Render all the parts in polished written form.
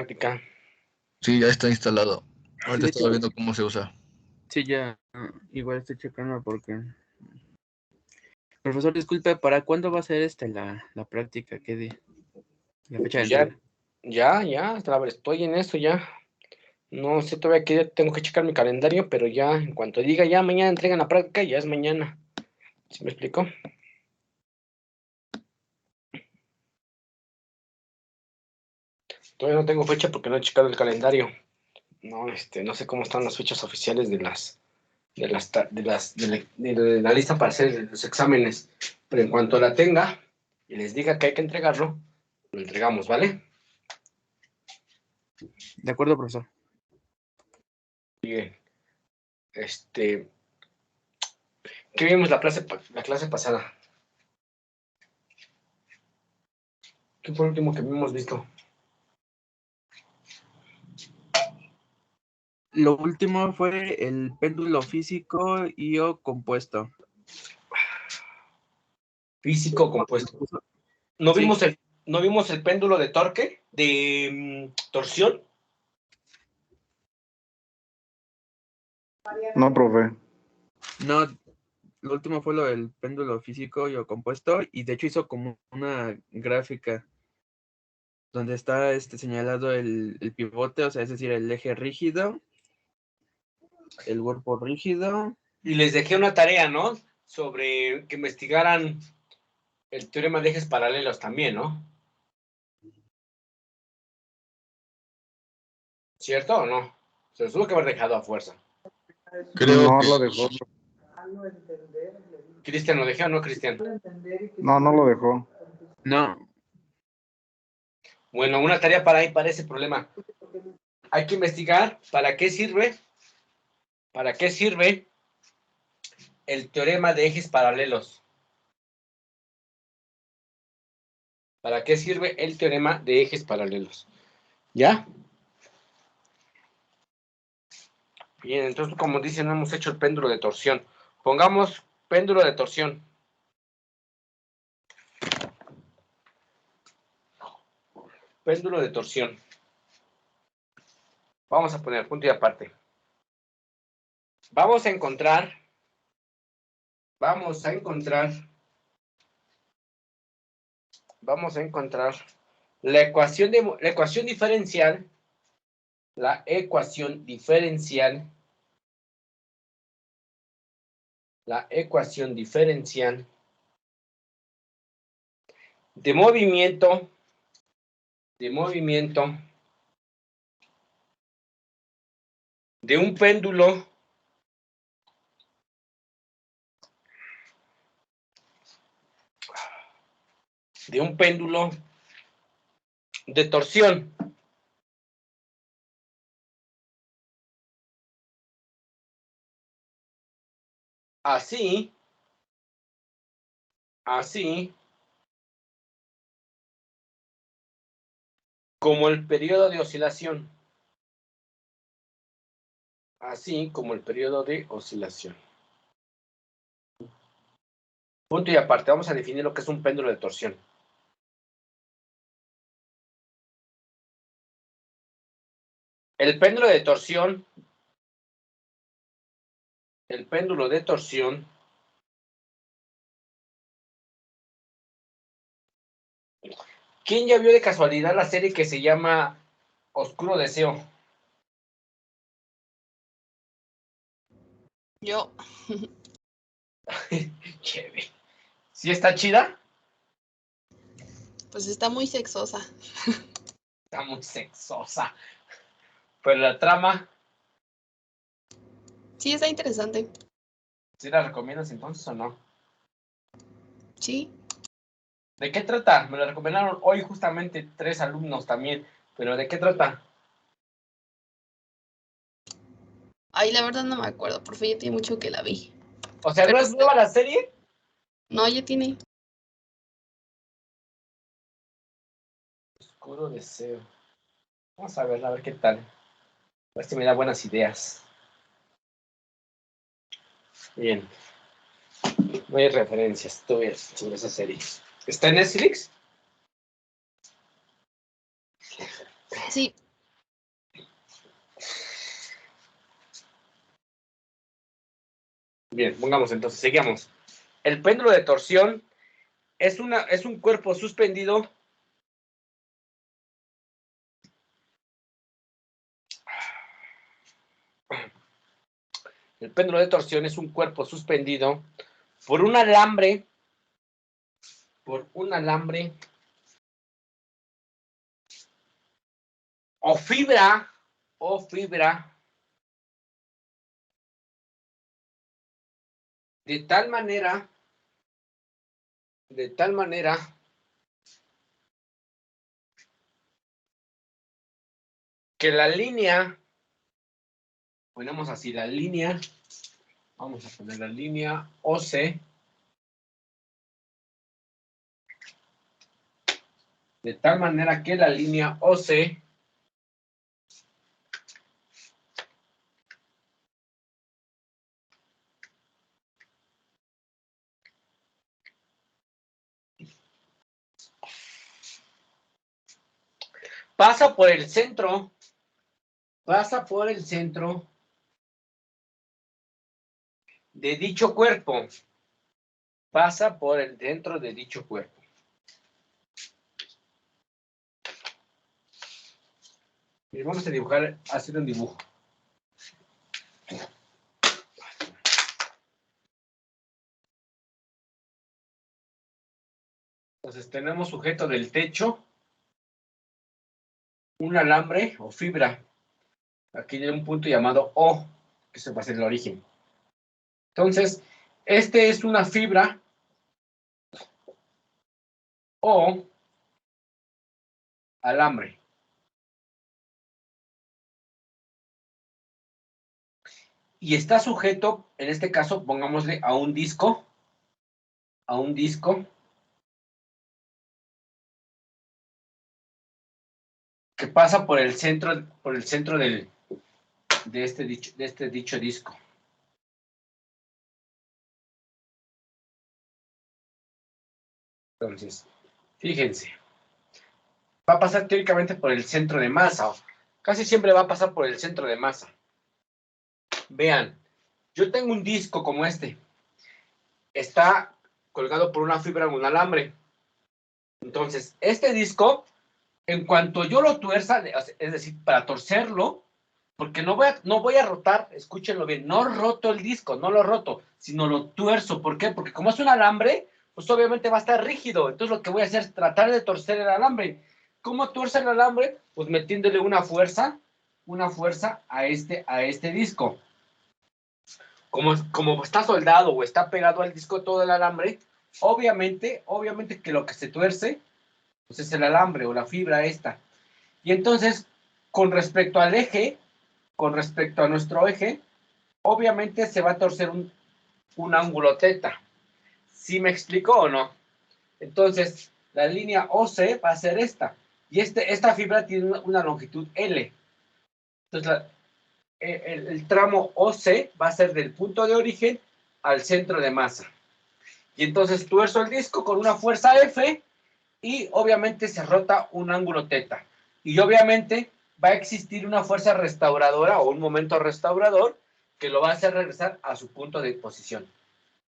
práctica. Sí, ya está instalado. Sí, Ahorita de estaba hecho, viendo cómo se usa. sí, ya. Igual estoy checando porque... Profesor, disculpe, ¿para cuándo va a ser la práctica? ¿Qué día? La fecha de Pues ya, entrega. estoy en eso ya. No sé todavía que tengo que checar mi calendario, pero ya, en cuanto diga ya mañana entregan la práctica, ya es mañana. ¿Sí me explico? Todavía no tengo fecha porque no he checado el calendario. No, no sé cómo están las fechas oficiales de la lista para hacer los exámenes. Pero en cuanto la tenga y les diga que hay que entregarlo, lo entregamos, ¿vale? De acuerdo, profesor. Bien. ¿Qué vimos la clase pasada? ¿Qué fue lo último que hemos visto? Lo último fue el péndulo físico y o compuesto. Físico compuesto. Sí. ¿No vimos el péndulo de torque? ¿De torsión? No, profe. No, lo último fue lo del péndulo físico y o compuesto, y de hecho hizo como una gráfica donde está señalado el pivote, o sea, es decir, el eje rígido, el cuerpo rígido. Y les dejé una tarea, ¿no? Sobre que investigaran el teorema de ejes paralelos también, ¿no? ¿Cierto o no? Se los tuvo que haber dejado a fuerza. Creo No que lo dejó. ¿Cristian lo dejó o no, Cristian? No, no lo dejó. No, Bueno, una tarea para ese problema. Hay que investigar para qué sirve el teorema de ejes paralelos. ¿Para qué sirve el teorema de ejes paralelos? ¿Ya? Bien, entonces, como dicen, no hemos hecho el péndulo de torsión. Pongamos péndulo de torsión. Péndulo de torsión. Vamos a poner punto y aparte. Vamos a encontrar la ecuación diferencial, de movimiento de un péndulo de torsión. Así como el periodo de oscilación. Punto y aparte, vamos a definir lo que es un péndulo de torsión. El péndulo de torsión ¿quién ya vio de casualidad la serie que se llama Oscuro Deseo? Yo. Chévere. ¿Sí está chida? Pues está muy sexosa. Está muy sexosa. Pero la trama, Sí, está interesante. ¿sí la recomiendas entonces o no? Sí. ¿De qué trata? Me la recomendaron hoy justamente 3 alumnos también. ¿Pero de qué trata? Ay, la verdad no me acuerdo, profe, ya tiene mucho que la vi. O sea, ¿no Pero es nueva la serie? no, ya tiene. Oscuro Deseo. Vamos a ver qué tal. A ver si me da buenas ideas. Bien. No hay referencias todavía sobre esa serie. ¿Está en Netflix? Sí. Bien, pongamos entonces, seguimos. El péndulo de torsión es un cuerpo suspendido El péndulo de torsión es un cuerpo suspendido por un alambre, o fibra, de tal manera que la línea, ponemos así la línea, vamos a poner la línea OC, de tal manera que la línea OC pasa por el centro de dicho cuerpo, pasa por el centro de dicho cuerpo. Y vamos a dibujar, hacer un dibujo. Entonces tenemos sujeto del techo, un alambre o fibra. Aquí hay un punto llamado O, que se va a ser el origen. Entonces, este es una fibra o alambre. Y está sujeto, en este caso, pongámosle a un disco, que pasa por el centro de este dicho disco. Entonces, fíjense, va a pasar teóricamente por el centro de masa, casi siempre va a pasar por el centro de masa. Vean, yo tengo un disco como este, está colgado por una fibra o un alambre. Entonces, este disco, en cuanto yo lo tuerza, es decir, para torcerlo, porque no voy a rotar, escúchenlo bien, no roto el disco, no lo roto, sino lo tuerzo. ¿Por qué? Porque como es un alambre, pues obviamente va a estar rígido. Entonces lo que voy a hacer es tratar de torcer el alambre. ¿Cómo tuerce el alambre? Pues metiéndole una fuerza a este disco. Como está soldado o está pegado al disco todo el alambre, obviamente que lo que se tuerce, pues es el alambre o la fibra esta. Y entonces, con respecto al eje, con respecto a nuestro eje, obviamente se va a torcer un ángulo teta. ¿Sí me explicó o no? Entonces, la línea OC va a ser esta. Y esta fibra tiene una longitud L. Entonces, el tramo OC va a ser del punto de origen al centro de masa. Y entonces tuerzo el disco con una fuerza F y obviamente se rota un ángulo teta. Y obviamente va a existir una fuerza restauradora o un momento restaurador que lo va a hacer regresar a su punto de posición.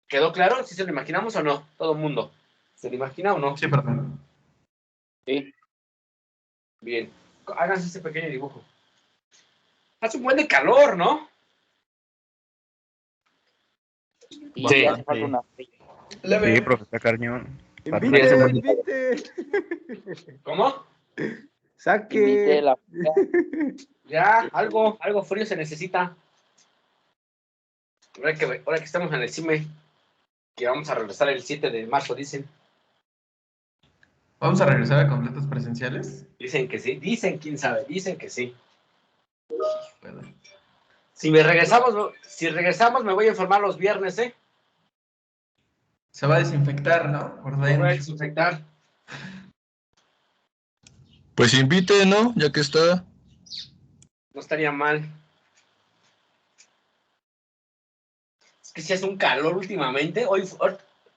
¿Quedó claro? ¿Sí se lo imaginamos o no? Todo el mundo. ¿Se lo imagina o no? Sí, perdón. Sí. Bien. Háganse ese pequeño dibujo. Hace un buen de calor, ¿no? Sí, hace falta una sí, profesor Carñón. Invite, invite. ¿Cómo? Saque. Invite la Ya, algo frío se necesita. Ahora que estamos en el CIME, que vamos a regresar el 7 de marzo, dicen. ¿Vamos a regresar a completos presenciales? Dicen que sí. Dicen, quién sabe. Dicen que sí. Bueno, Si regresamos, me voy a informar los viernes, ¿eh? se va a desinfectar, ¿no? Por Me voy a dentro. desinfectar. Pues invite, ¿no? Ya que está. No estaría mal. Es que si hace un calor últimamente. Hoy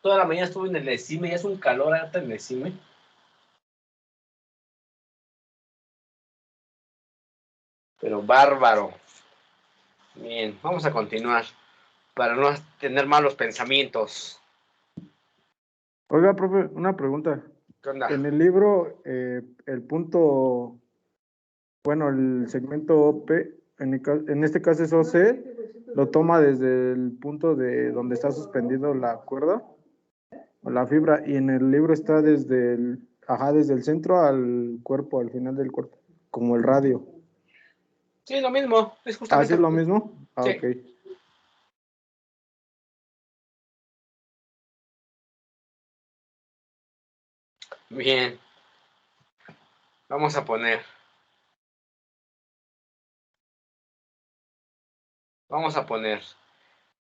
toda la mañana estuve en el ECIME y es un calor alto en el ECIME. Pero bárbaro. Bien, vamos a continuar. para no tener malos pensamientos. Oiga, profe, una pregunta. ¿Qué onda? En el libro, el punto, bueno, el segmento OP, en este caso es OC, lo toma desde el punto de donde está suspendido la cuerda o la fibra, y en el libro está desde el centro al cuerpo, al final del cuerpo, como el radio. Sí, lo mismo. Es ¿Ah, justamente sí es lo mismo? Ah, Sí. ok. Bien. Vamos a poner.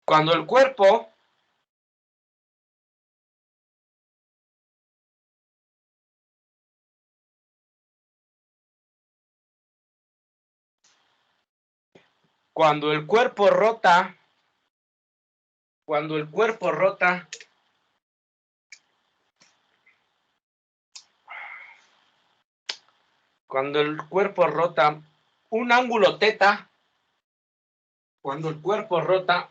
Cuando el cuerpo rota, un ángulo teta, cuando el cuerpo rota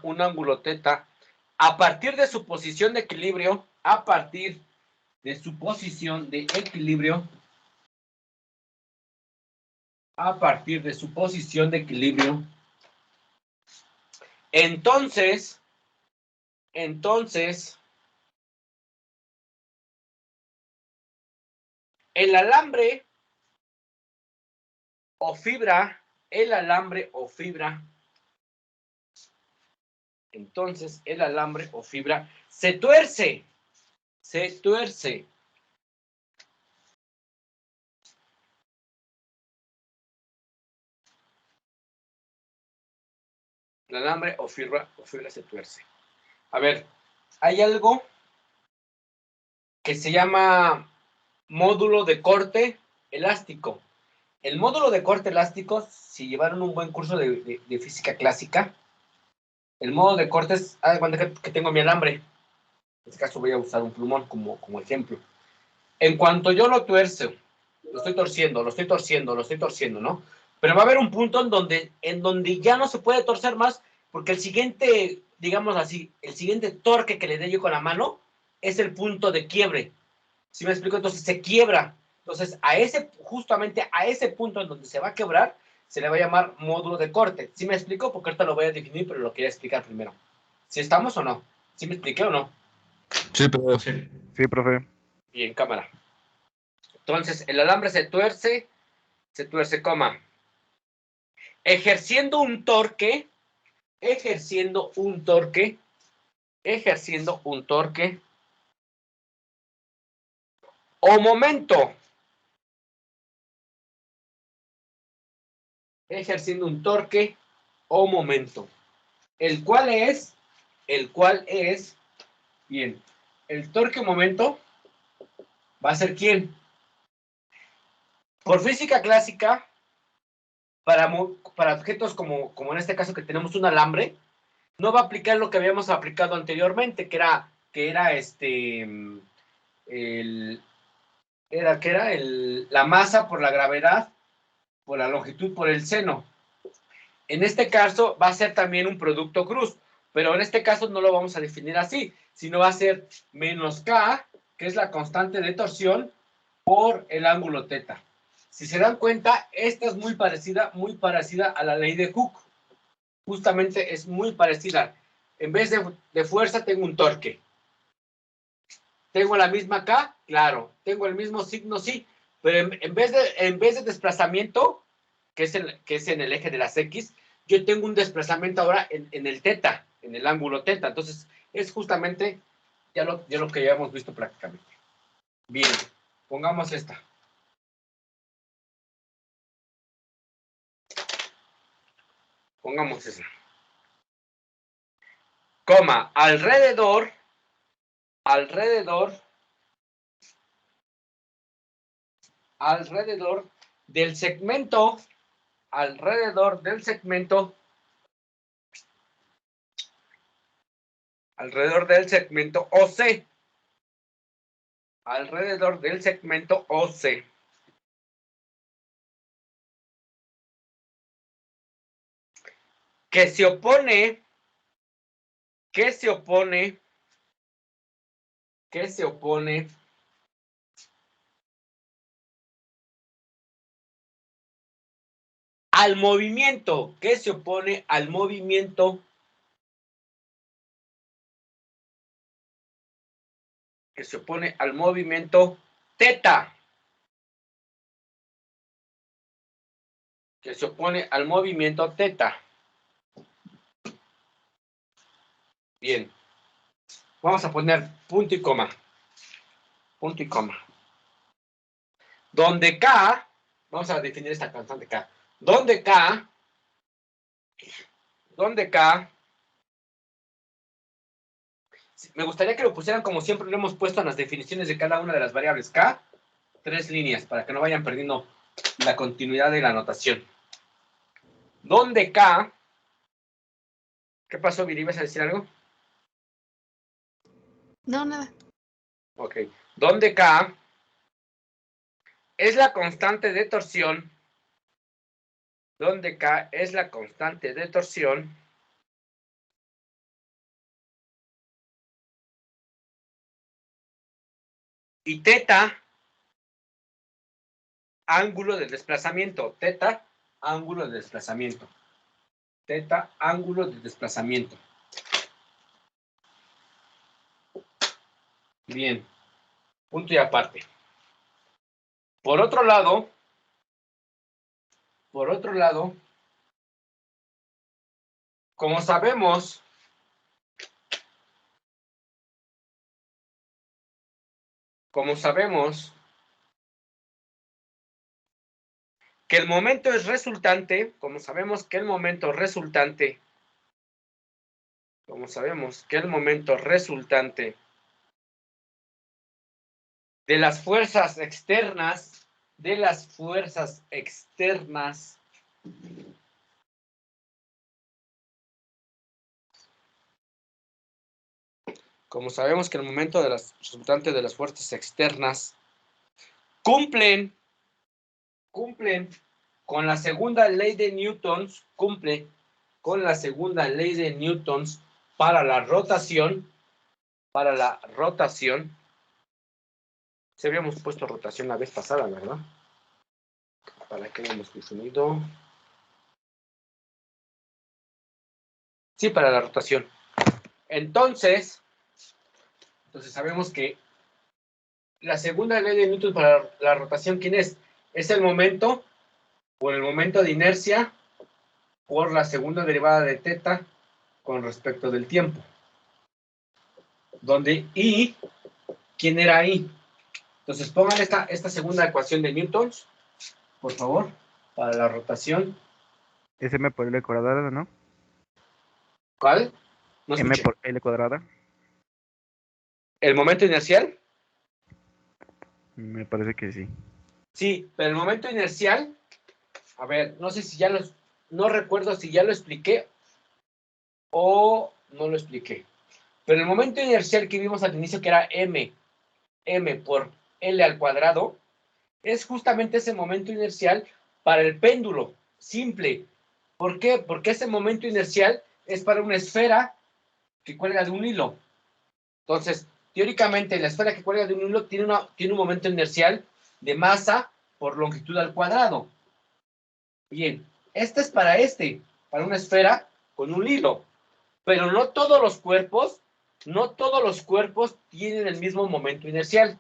un ángulo teta, a partir de su posición de equilibrio, entonces, el alambre o fibra, se tuerce. El alambre o fibra se tuerce. A ver, hay algo que se llama módulo de corte elástico. El módulo de corte elástico, si llevaron un buen curso de física clásica, el módulo de corte es, cuando que tengo mi alambre, en este caso voy a usar un plumón como ejemplo. En cuanto yo lo tuerzo, lo estoy torciendo, ¿no? Pero va a haber un punto en donde ya no se puede torcer más, porque el siguiente, digamos así, el siguiente torque que le dé yo con la mano es el punto de quiebre. ¿Sí me explico? Entonces se quiebra. Entonces, justamente a ese punto en donde se va a quebrar, se le va a llamar módulo de corte. ¿Sí me explico? Porque ahorita lo voy a definir, pero lo quería explicar primero. ¿Sí estamos o no? ¿Sí me expliqué o no? Sí, pero Sí, profe. Y en cámara. Entonces, el alambre se tuerce, coma. Ejerciendo un torque o momento. El cual es, bien, el torque o momento va a ser ¿quién? Por física clásica, para objetos como en este caso que tenemos un alambre, no va a aplicar lo que habíamos aplicado anteriormente, que era la masa por la gravedad, por la longitud, por el seno. En este caso va a ser también un producto cruz, pero en este caso no lo vamos a definir así, sino va a ser menos K, que es la constante de torsión, por el ángulo teta. Si se dan cuenta, esta es muy parecida a la ley de Hooke. Justamente es muy parecida. En vez de fuerza tengo un torque. ¿Tengo la misma K? Claro. ¿Tengo el mismo signo? Sí. Pero en vez de desplazamiento, que es en el eje de las X, yo tengo un desplazamiento ahora en el teta, en el ángulo teta. Entonces, es justamente ya lo que ya hemos visto prácticamente. Bien, pongamos esta. Pongamos esa. Coma, alrededor del segmento, alrededor del segmento OC. Alrededor del segmento OC. Que se opone al movimiento, que se opone al movimiento teta, que se opone al movimiento teta. Bien, vamos a poner punto y coma, donde K, vamos a definir esta constante K, donde K, me gustaría que lo pusieran como siempre lo hemos puesto en las definiciones de cada una de las variables K, 3 líneas, para que no vayan perdiendo la continuidad de la notación. Donde K, ¿qué pasó, Viri? ¿Vas a decir algo? No, nada. Ok. Donde K es la constante de torsión, y teta, ángulo de desplazamiento. Teta, ángulo de desplazamiento. Bien. Punto y aparte. Por otro lado, como sabemos que el momento es resultante, de las fuerzas externas, como sabemos que el momento de las resultante de las fuerzas externas cumplen con la segunda ley de Newton, para la rotación, se habíamos puesto rotación la vez pasada, ¿verdad? ¿Para qué hemos definido? Sí, para la rotación. Entonces sabemos que la segunda ley de Newton para la rotación, ¿quién es? Es el momento, por el momento de inercia, por la segunda derivada de teta con respecto del tiempo. Donde I, ¿quién era I? Entonces pongan esta segunda ecuación de Newton, por favor, para la rotación. Es m por L cuadrada, ¿no? ¿Cuál? No M escuché. por L cuadrada. ¿El momento inercial? Me parece que sí. Sí, pero el momento inercial, a ver, no sé si no recuerdo si ya lo expliqué o no lo expliqué. Pero el momento inercial que vimos al inicio, que era m por L al cuadrado, es justamente ese momento inercial para el péndulo, simple. ¿Por qué? Porque ese momento inercial es para una esfera que cuelga de un hilo. Entonces, teóricamente, la esfera que cuelga de un hilo tiene un momento inercial de masa por longitud al cuadrado. Bien, este es para una esfera con un hilo. Pero no todos los cuerpos tienen el mismo momento inercial.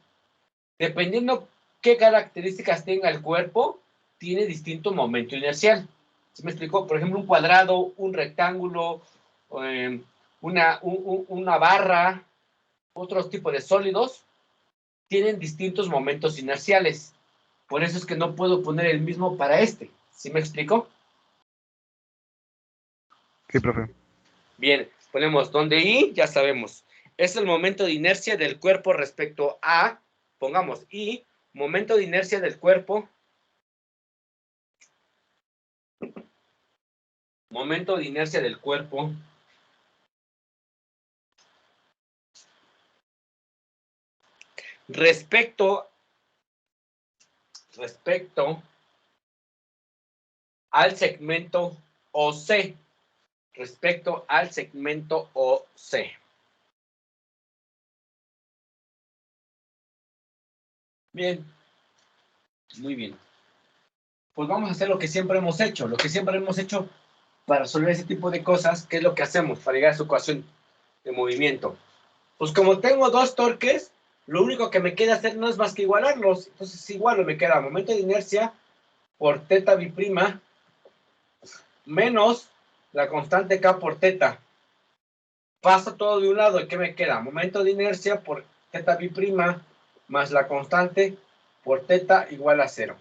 Dependiendo qué características tenga el cuerpo, tiene distinto momento inercial. ¿Sí me explicó? Por ejemplo, un cuadrado, un rectángulo, una barra, otros tipos de sólidos, tienen distintos momentos inerciales. Por eso es que no puedo poner el mismo para este. ¿Sí me explico? Sí, profe. Bien, ponemos donde I, ya sabemos, es el momento de inercia del cuerpo respecto a, pongamos I, momento de inercia del cuerpo, respecto al segmento OC. Respecto al segmento OC. Bien. Muy bien. Pues vamos a hacer lo que siempre hemos hecho. Lo que siempre hemos hecho para resolver ese tipo de cosas. ¿Qué es lo que hacemos para llegar a su ecuación de movimiento? Pues como tengo dos torques, lo único que me queda hacer no es más que igualarlos. Entonces igual me queda momento de inercia por teta biprima menos la constante K por teta. Pasa todo de un lado. ¿Y qué me queda? Momento de inercia por teta biprima más la constante por teta igual a 0.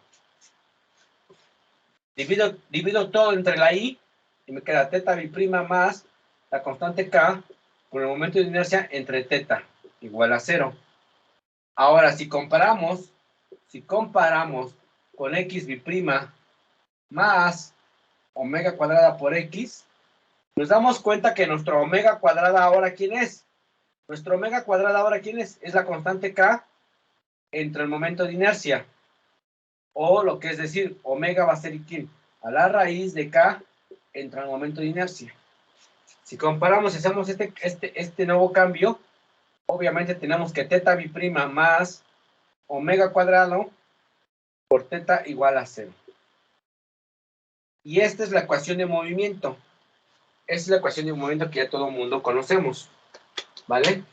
Divido todo entre la I y me queda teta biprima más la constante K por el momento de inercia entre teta igual a 0. Ahora, si comparamos con X biprima más omega cuadrada por X, nos damos cuenta que nuestro omega cuadrada ahora, ¿quién es? Nuestro omega cuadrada ahora, ¿quién es? Es la constante K entre el momento de inercia. O lo que es decir, omega va a ser ¿quién? A la raíz de K entre el momento de inercia. Si comparamos y hacemos este nuevo cambio, obviamente tenemos que teta biprima más omega cuadrado por teta igual a 0. Y esta es la ecuación de movimiento. Esta es la ecuación de movimiento que ya todo el mundo conocemos. ¿Vale?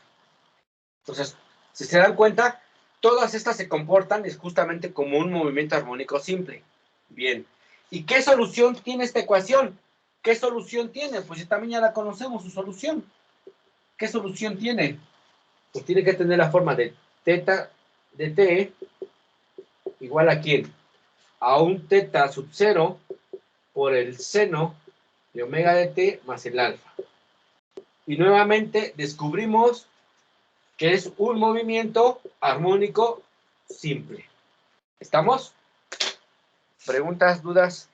Entonces, si se dan cuenta, todas estas se comportan justamente como un movimiento armónico simple. Bien. ¿Y qué solución tiene esta ecuación? ¿Qué solución tiene? Pues también ya la conocemos, su solución. ¿Qué solución tiene? Pues tiene que tener la forma de teta de t igual a ¿quién? A un teta sub 0 por el seno de omega de t más el alfa. Y nuevamente descubrimos que es un movimiento armónico simple. ¿Estamos? ¿Preguntas, dudas?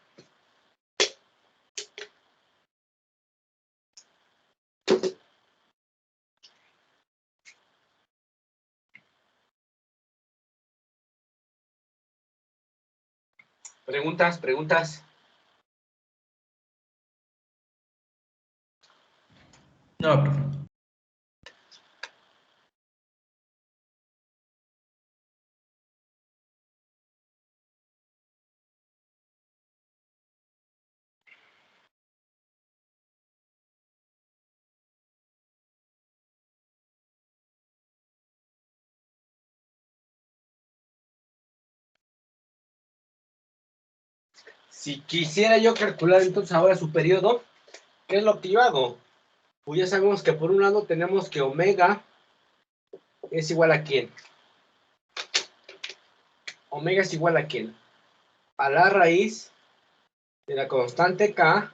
¿Preguntas? No, profe. Si quisiera yo calcular entonces ahora su periodo, ¿qué es lo que yo hago? Pues ya sabemos que por un lado tenemos que omega es igual a ¿quién? Omega es igual a ¿quién? A la raíz de la constante K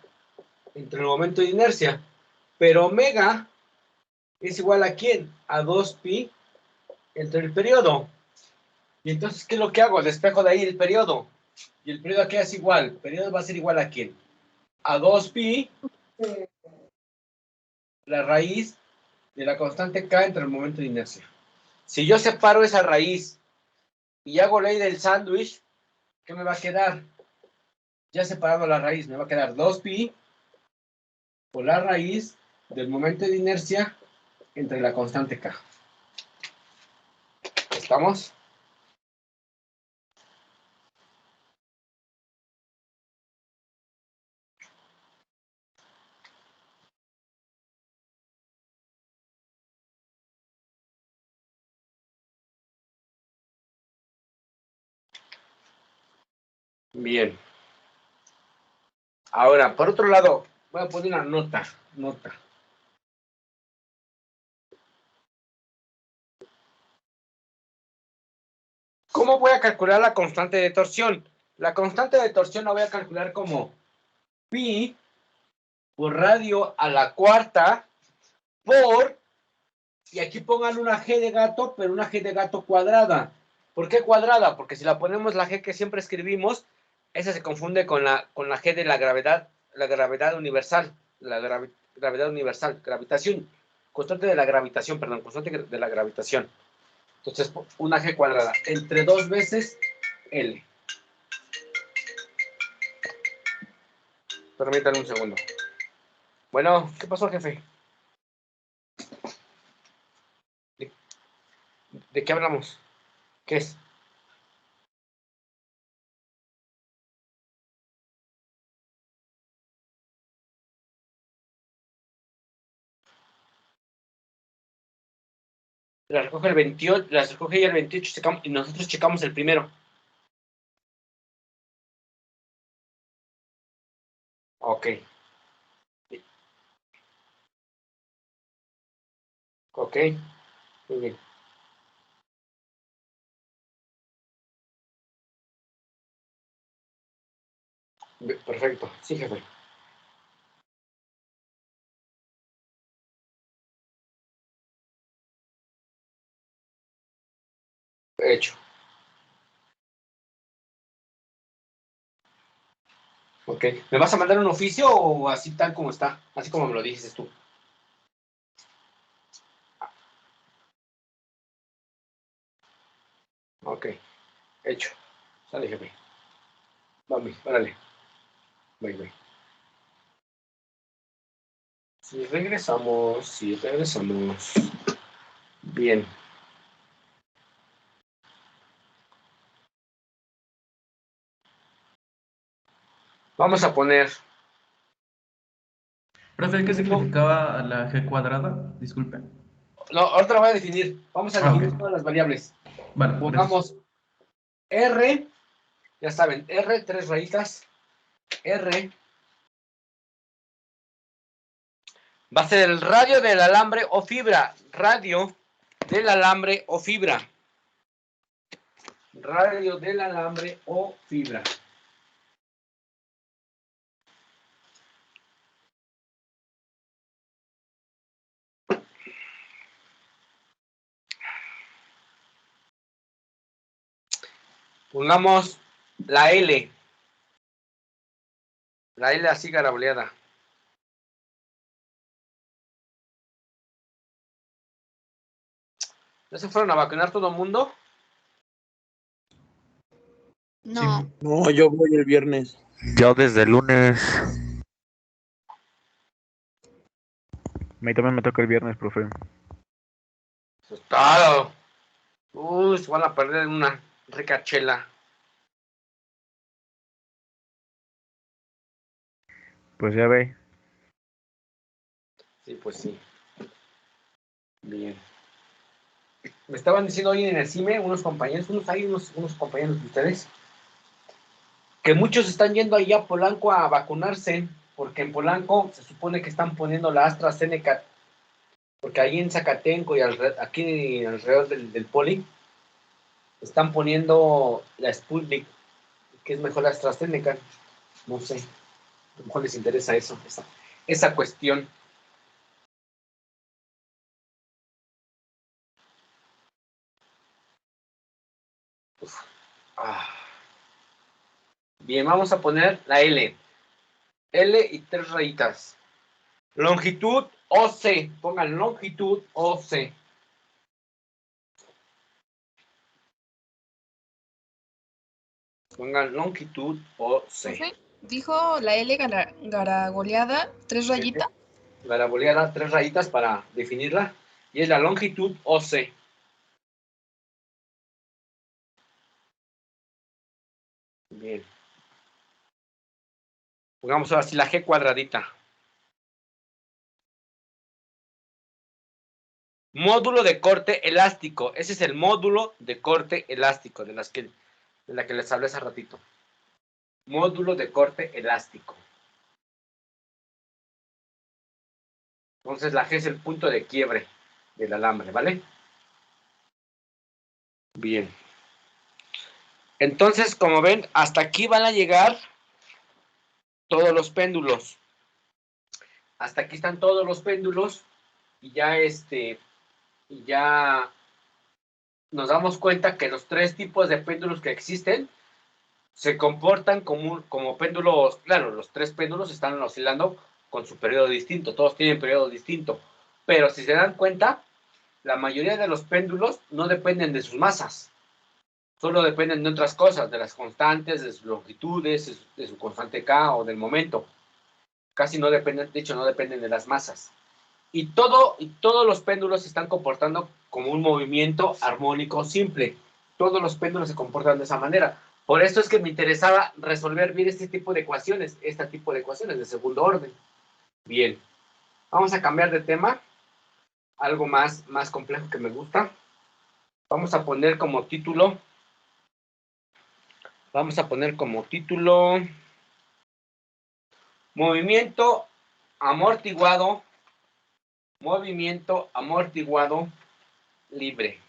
entre el momento de inercia. Pero omega es igual a ¿quién? A 2pi entre el periodo. Y entonces, ¿qué es lo que hago? Despejo de ahí el periodo. Y el periodo aquí es igual. El periodo va a ser igual a ¿quién? A 2pi la raíz de la constante K entre el momento de inercia. Si yo separo esa raíz y hago ley del sándwich, ¿qué me va a quedar? Ya separando la raíz, me va a quedar 2pi por la raíz del momento de inercia entre la constante K. ¿Estamos? Bien. Ahora, por otro lado, voy a poner una nota. ¿Cómo voy a calcular la constante de torsión? La constante de torsión la voy a calcular como pi por radio a la cuarta por, y aquí pongan una g de gato, pero una g de gato cuadrada. ¿Por qué cuadrada? Porque si la ponemos la g que siempre escribimos, esa se confunde con la g de la gravedad universal, gravedad universal, gravitación, constante de la gravitación, perdón, constante de la gravitación. Entonces, una G cuadrada entre 2 veces L. Permítanme un segundo. Bueno, ¿qué pasó, jefe? ¿De qué hablamos? ¿Qué es? La recoge el 28, las recoge ella el 28 y nosotros checamos el primero. Ok. Ok. Muy bien. Perfecto. Sí, jefe. Hecho. Ok. ¿Me vas a mandar un oficio o así tal como está? Así como me lo dijiste tú. Ok. Hecho. Sale, jefe. Vamos, órale. Bye, bye. Sí, regresamos. Sí, regresamos. Bien. Vamos a poner. Profe, ¿qué significaba la G cuadrada? Disculpe. No, ahorita lo voy a definir. Vamos a definir Ok. todas las variables. Vale, gracias. Pongamos R. Ya saben, R, 3 rayitas. R. Va a ser el radio del alambre o fibra. Radio del alambre o fibra. Radio del alambre o fibra. Pongamos la L. La L así garaboleada. ¿Ya se fueron a vacunar todo el mundo? No, No, yo voy el viernes. Yo desde el lunes. A mí también me toca el viernes, profe. Asustado. Se van a perder una rica chela. Pues ya ve. Sí, pues sí. Bien. Me estaban diciendo hoy en el CIME unos compañeros, unos compañeros de ustedes, que muchos están yendo allá a Polanco a vacunarse, porque en Polanco se supone que están poniendo la AstraZeneca, porque ahí en Zacatenco y aquí alrededor del Poli, están poniendo la Sputnik, que es mejor la AstraZeneca. No sé, a lo mejor les interesa eso, esa cuestión. Bien, vamos a poner la L. L y 3 rayitas. Longitud OC. Pongan longitud OC. Pongan longitud OC. profe, dijo la L garagoleada, 3 rayitas. Garaboleada, 3 rayitas para definirla. Y es la longitud OC. Bien. Pongamos ahora sí la G cuadradita. Módulo de corte elástico. Ese es el módulo de corte elástico de la que les hablé hace ratito. Módulo de corte elástico. Entonces la G es el punto de quiebre del alambre, ¿vale? Bien. Entonces, como ven, hasta aquí van a llegar todos los péndulos. Hasta aquí están todos los péndulos y ya nos damos cuenta que los 3 tipos de péndulos que existen se comportan como péndulos. Claro, los 3 péndulos están oscilando con su periodo distinto, todos tienen periodo distinto, pero si se dan cuenta, la mayoría de los péndulos no dependen de sus masas, solo dependen de otras cosas, de las constantes, de sus longitudes, de su constante K o del momento. Casi no dependen, de hecho no dependen de las masas. Y todos los péndulos se están comportando como un movimiento armónico simple. Todos los péndulos se comportan de esa manera. Por eso es que me interesaba resolver bien este tipo de ecuaciones de segundo orden. Bien, vamos a cambiar de tema. Algo más complejo que me gusta. Vamos a poner como título. Movimiento amortiguado libre.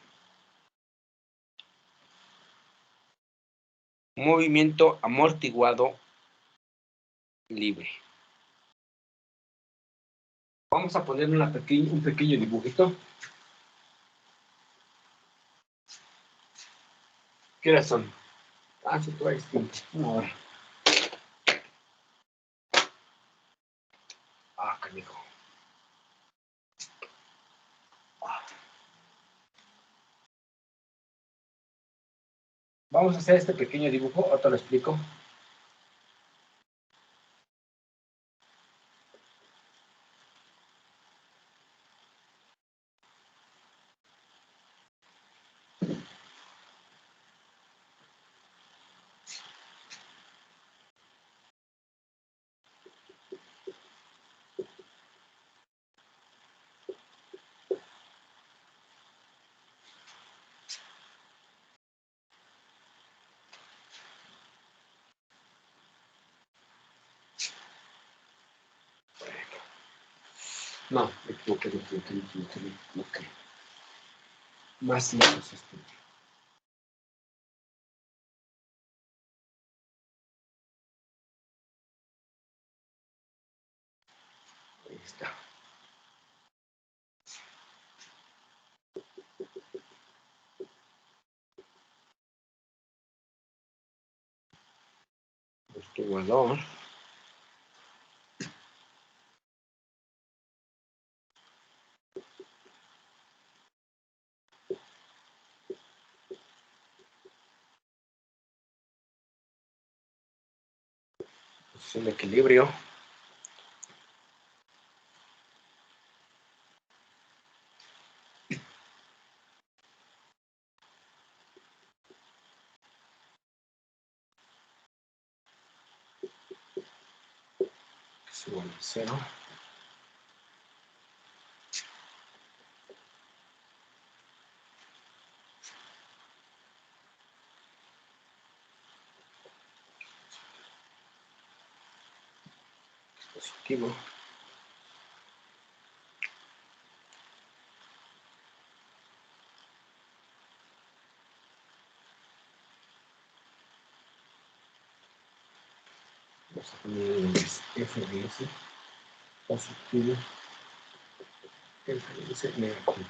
Movimiento amortiguado libre. Vamos a poner un pequeño dibujito. ¿Qué horas son? Sí, todavía es tiempo. Una hora. Canijo. Vamos a hacer este pequeño dibujo, ahora te lo explico. No, me equivoqué. Más lejos esto. Ahí está. Amortiguador. Posición de equilibrio. Es igual a 0. Positivo. Vamos a poner FDS positivo, FDS negativo.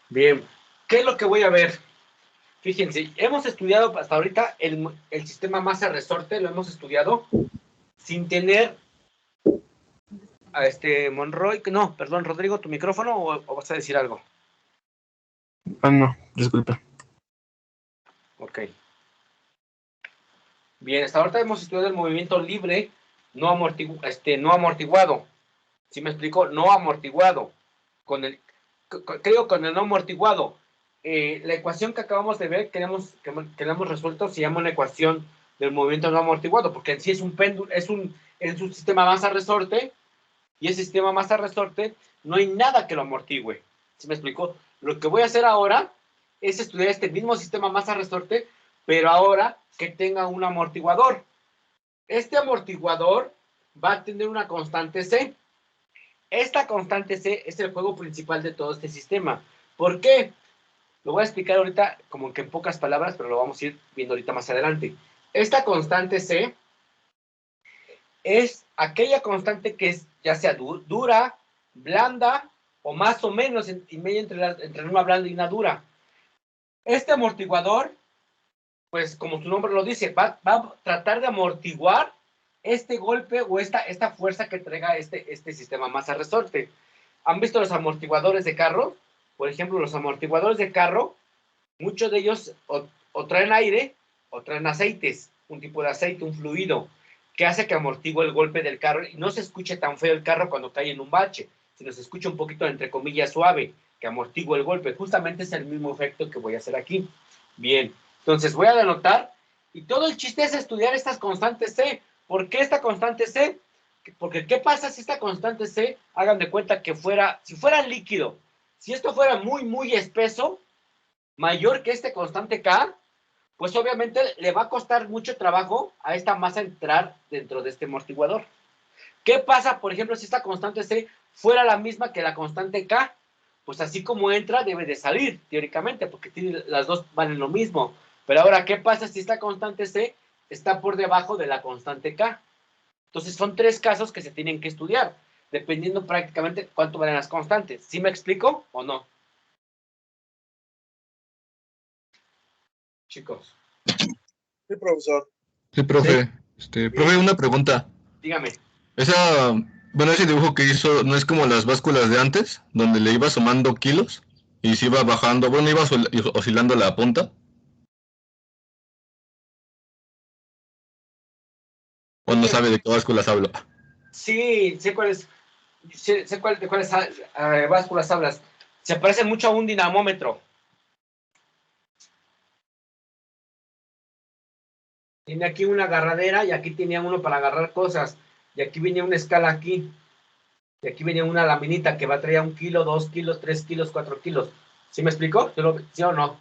Bien, ¿qué es lo que voy a ver? Fíjense, hemos estudiado hasta ahorita el sistema masa-resorte, lo hemos estudiado sin tener a Monroy, no, perdón, Rodrigo, ¿tu micrófono o vas a decir algo? No, disculpa. Ok. Bien, hasta ahorita hemos estudiado el movimiento libre, no amortiguado. ¿Sí me explico? No amortiguado. Con el no amortiguado. La ecuación que acabamos de ver, que la hemos resuelto, se llama una ecuación del movimiento no amortiguado, porque en sí es un péndulo, es un sistema masa-resorte, y ese sistema masa-resorte no hay nada que lo amortigüe. ¿Sí me explico? Lo que voy a hacer ahora es estudiar este mismo sistema masa-resorte, pero ahora que tenga un amortiguador. Este amortiguador va a tener una constante C. Esta constante C es el juego principal de todo este sistema. ¿Por qué? Lo voy a explicar ahorita como que en pocas palabras, pero lo vamos a ir viendo ahorita más adelante. Esta constante C es aquella constante que es ya sea dura, blanda o más o menos en medio entre una blanda y una dura. Este amortiguador, pues como su nombre lo dice, va a tratar de amortiguar este golpe o esta fuerza que traiga este sistema masa-resorte. ¿Han visto los amortiguadores de carro? Por ejemplo, los amortiguadores de carro, muchos de ellos o traen aire o traen aceites, un tipo de aceite, un fluido, que hace que amortigue el golpe del carro y no se escuche tan feo el carro cuando cae en un bache, sino se escucha un poquito, entre comillas, suave, que amortigue el golpe. Justamente es el mismo efecto que voy a hacer aquí. Bien, entonces voy a denotar y todo el chiste es estudiar estas constantes C. ¿Por qué esta constante C? Porque ¿qué pasa si esta constante C, hagan de cuenta que si fuera líquido, si esto fuera muy espeso, mayor que este constante K, pues obviamente le va a costar mucho trabajo a esta masa entrar dentro de este amortiguador. ¿Qué pasa, por ejemplo, si esta constante C fuera la misma que la constante K? Pues así como entra, debe de salir, teóricamente, porque las dos valen lo mismo. Pero ahora, ¿qué pasa si esta constante C está por debajo de la constante K? Entonces, son tres casos que se tienen que estudiar, dependiendo prácticamente cuánto valen las constantes. ¿Sí me explico o no? Chicos. Sí, profesor. Sí, profe. Profe, una pregunta. Dígame. Ese dibujo que hizo, ¿no es como las básculas de antes? Donde le iba sumando kilos y se iba bajando, iba oscilando la punta. ¿O no sabe de qué básculas hablo? Sí, sé cuáles, de cuáles básculas hablas. Se parece mucho a un dinamómetro. Tiene aquí una agarradera y aquí tenía uno para agarrar cosas. Y aquí venía una escala aquí. Y aquí venía una laminita que va a traer 1 kilo, 2 kilos, 3 kilos, 4 kilos. ¿Sí me explico? ¿Sí o no?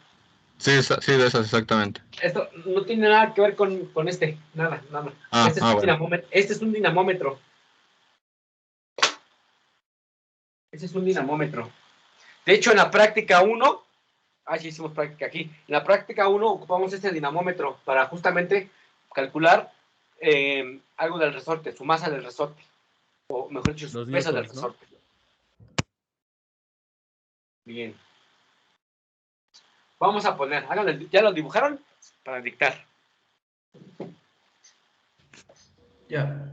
Sí, sí, de esas exactamente. Esto no tiene nada que ver con este. Nada. Este es un Bueno. dinamómetro. Este es un dinamómetro. Ese es un dinamómetro. De hecho, en la práctica 1, sí hicimos práctica aquí. En la práctica 1 ocupamos este dinamómetro para justamente calcular algo del resorte, su masa del resorte. O mejor dicho, su peso del resorte. Bien. Vamos a poner, ¿ya lo dibujaron? Para dictar. Ya.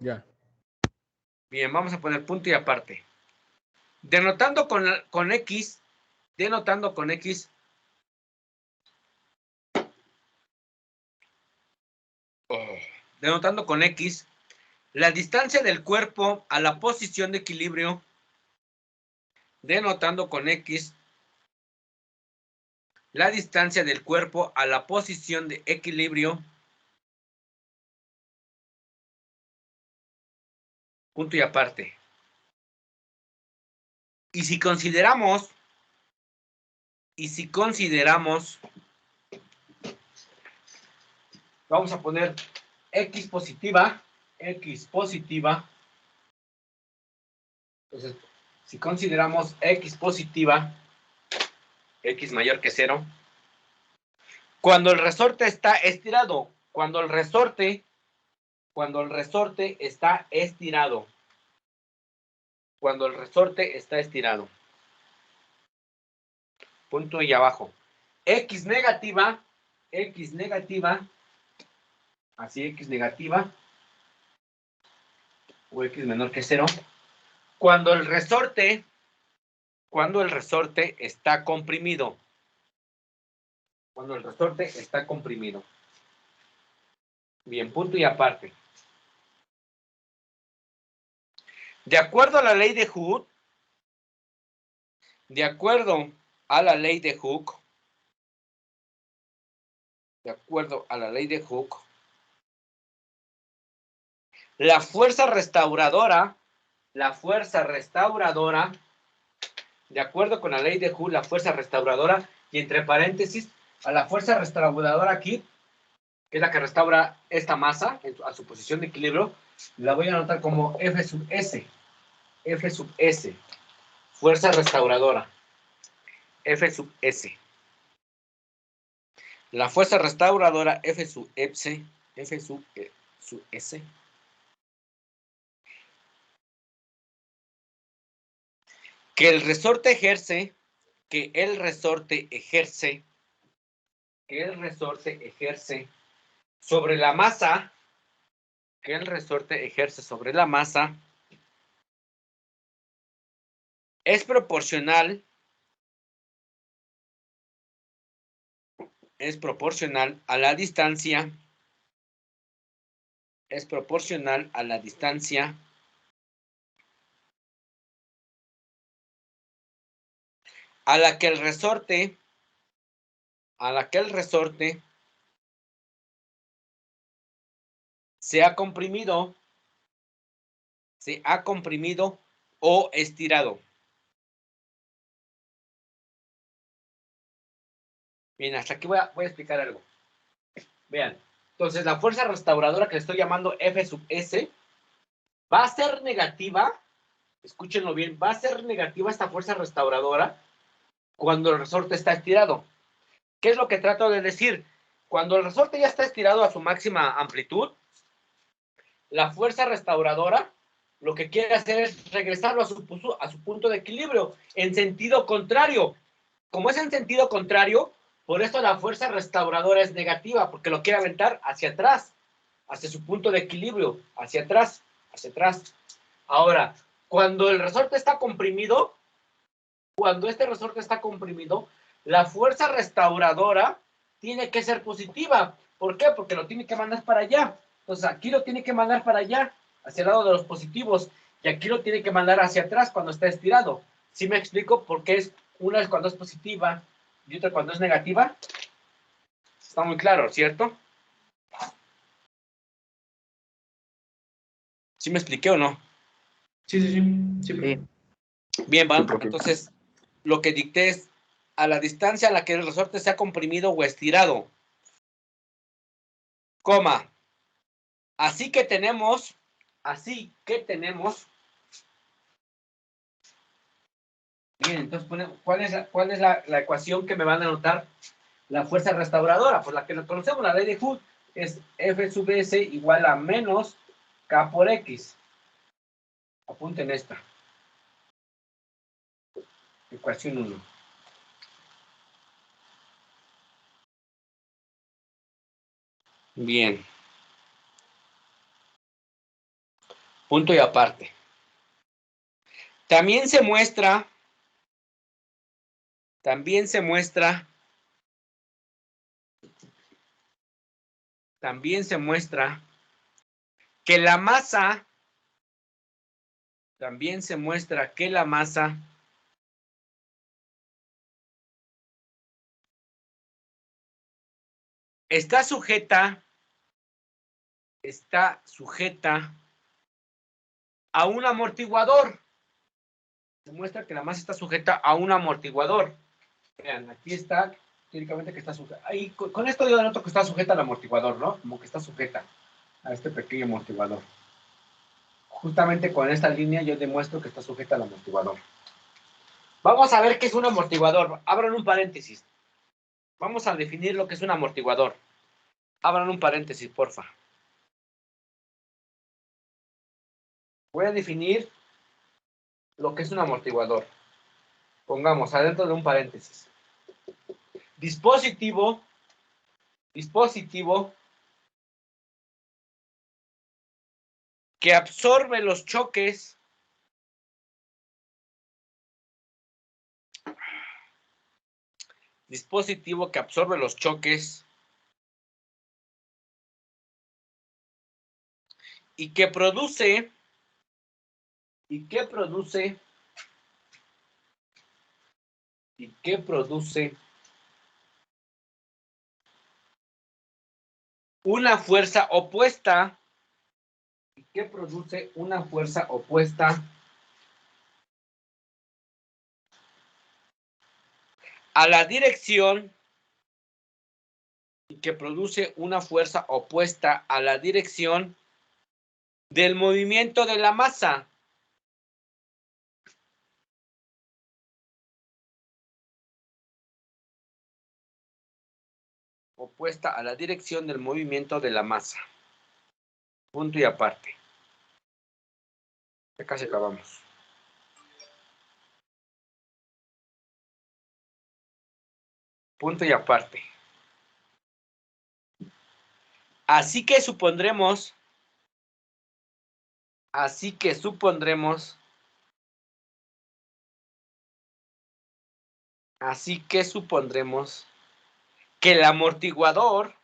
Ya. Bien, vamos a poner punto y aparte. Denotando con X, denotando con X, la distancia del cuerpo a la posición de equilibrio, denotando con X, la distancia del cuerpo a la posición de equilibrio, punto y aparte. Y si consideramos, vamos a poner X positiva. Entonces, si consideramos X positiva, X mayor que 0, cuando el resorte está estirado, cuando el resorte está estirado, punto y abajo, X negativa, así X negativa, o X menor que 0, cuando el resorte está comprimido. Bien, punto y aparte. De acuerdo a la ley de Hooke, la fuerza restauradora, de acuerdo con la ley de Hooke, la fuerza restauradora, y entre paréntesis, a la fuerza restauradora aquí, que es la que restaura esta masa a su posición de equilibrio, la voy a anotar como F sub S. Fuerza restauradora. F sub S. La fuerza restauradora F sub S. Que el resorte ejerce que el resorte ejerce sobre la masa, que el resorte ejerce sobre la masa, es proporcional a la distancia, es proporcional a la distancia a la que el resorte se ha comprimido o estirado. Bien, hasta aquí voy a explicar algo. Vean, entonces la fuerza restauradora que le estoy llamando F sub S va a ser negativa, escúchenlo bien, va a ser negativa esta fuerza restauradora cuando el resorte está estirado. ¿Qué es lo que trato de decir? Cuando el resorte ya está estirado a su máxima amplitud, la fuerza restauradora lo que quiere hacer es regresarlo a su punto de equilibrio, en sentido contrario. Como es en sentido contrario, por eso la fuerza restauradora es negativa, porque lo quiere aventar hacia atrás, hacia su punto de equilibrio, hacia atrás, hacia atrás. Ahora, cuando el resorte está comprimido, cuando este resorte está comprimido, la fuerza restauradora tiene que ser positiva. ¿Por qué? Porque lo tiene que mandar para allá. Entonces aquí lo tiene que mandar para allá, hacia el lado de los positivos, y aquí lo tiene que mandar hacia atrás cuando está estirado. ¿Sí me explico? Porque una es cuando es positiva y otra cuando es negativa. Está muy claro, ¿cierto? ¿Sí me expliqué o no? Sí, sí, sí. Sí, profe. Bien, van. Sí, profe. Entonces, lo que dicté es a la distancia a la que el resorte se ha comprimido o estirado. Coma. Así que tenemos. Bien, entonces, ¿cuál es la ecuación que me van a anotar? La fuerza restauradora, pues la que conocemos, la ley de Hooke, es F sub S igual a menos K por X. Apunten esta. Ecuación 1. Bien. Punto y aparte. También se muestra que la masa está sujeta a un amortiguador. Se muestra que la masa está sujeta a un amortiguador. Vean, aquí está, teóricamente que está sujeta. Ahí, con esto yo denoto que está sujeta al amortiguador, ¿no? Como que está sujeta a este pequeño amortiguador. Justamente con esta línea yo demuestro que está sujeta al amortiguador. Vamos a ver qué es un amortiguador. Abran un paréntesis. Vamos a definir lo que es un amortiguador. Abran un paréntesis, porfa. Voy a definir lo que es un amortiguador. Pongamos adentro de un paréntesis. Dispositivo que absorbe los choques y que produce una fuerza opuesta a la dirección del movimiento de la masa. Opuesta a la dirección del movimiento de la masa. Punto y aparte. Ya casi acabamos. Punto y aparte. Así que supondremos que el amortiguador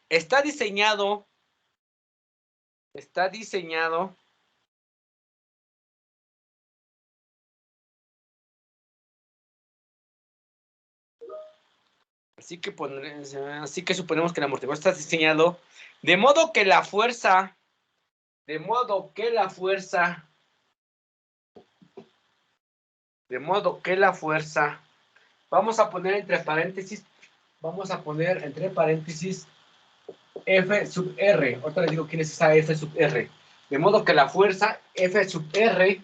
está diseñado así que suponemos que el amortiguador está diseñado de modo que la fuerza vamos a poner entre paréntesis F sub R. Ahorita les digo quién es esa F sub R. De modo que la fuerza F sub R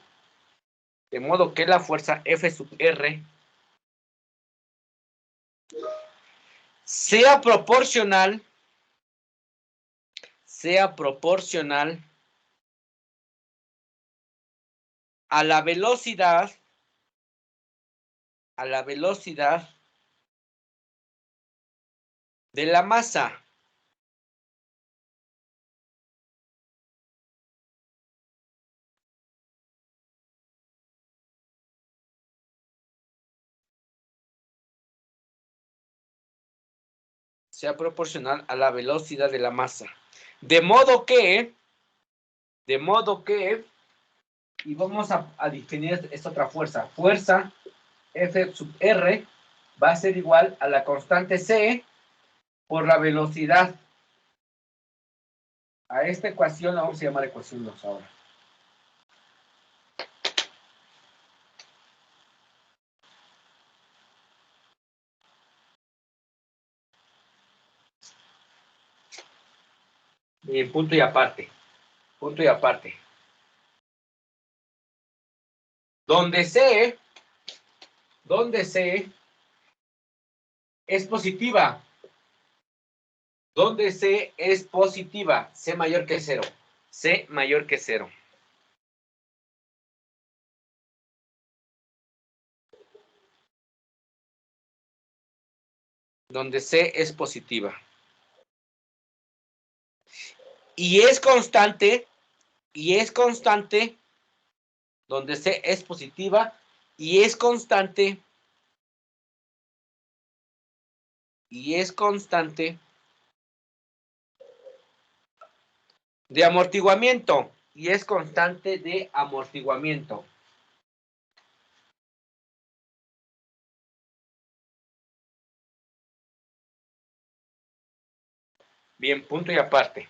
sea proporcional a la velocidad de la masa. Sea proporcional a la velocidad de la masa. De modo que, y vamos a definir esta otra fuerza. Fuerza F sub R va a ser igual a la constante C por la velocidad. A esta ecuación la vamos a llamar ecuación 2 ahora. Punto y aparte. Donde C es positiva. C mayor que 0. Donde C es positiva. Y es constante, donde C es positiva, y es constante de amortiguamiento. Bien, punto y aparte.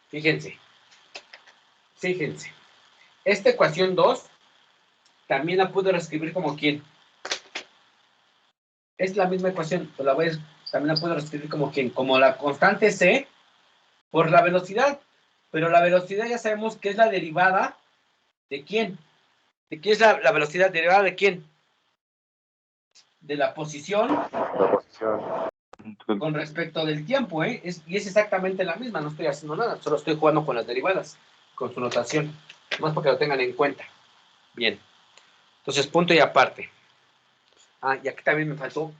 Fíjense. Esta ecuación 2 también la puedo reescribir como quién. Es la misma ecuación, pero también la puedo reescribir como quién. Como la constante C por la velocidad. Pero la velocidad ya sabemos que es la derivada de quién. ¿De qué es la velocidad derivada de quién? De la posición con respecto del tiempo, ¿eh? Y es exactamente la misma, no estoy haciendo nada, solo estoy jugando con las derivadas, con su notación, más para que lo tengan en cuenta. Bien, entonces punto y aparte. Y aquí también me faltó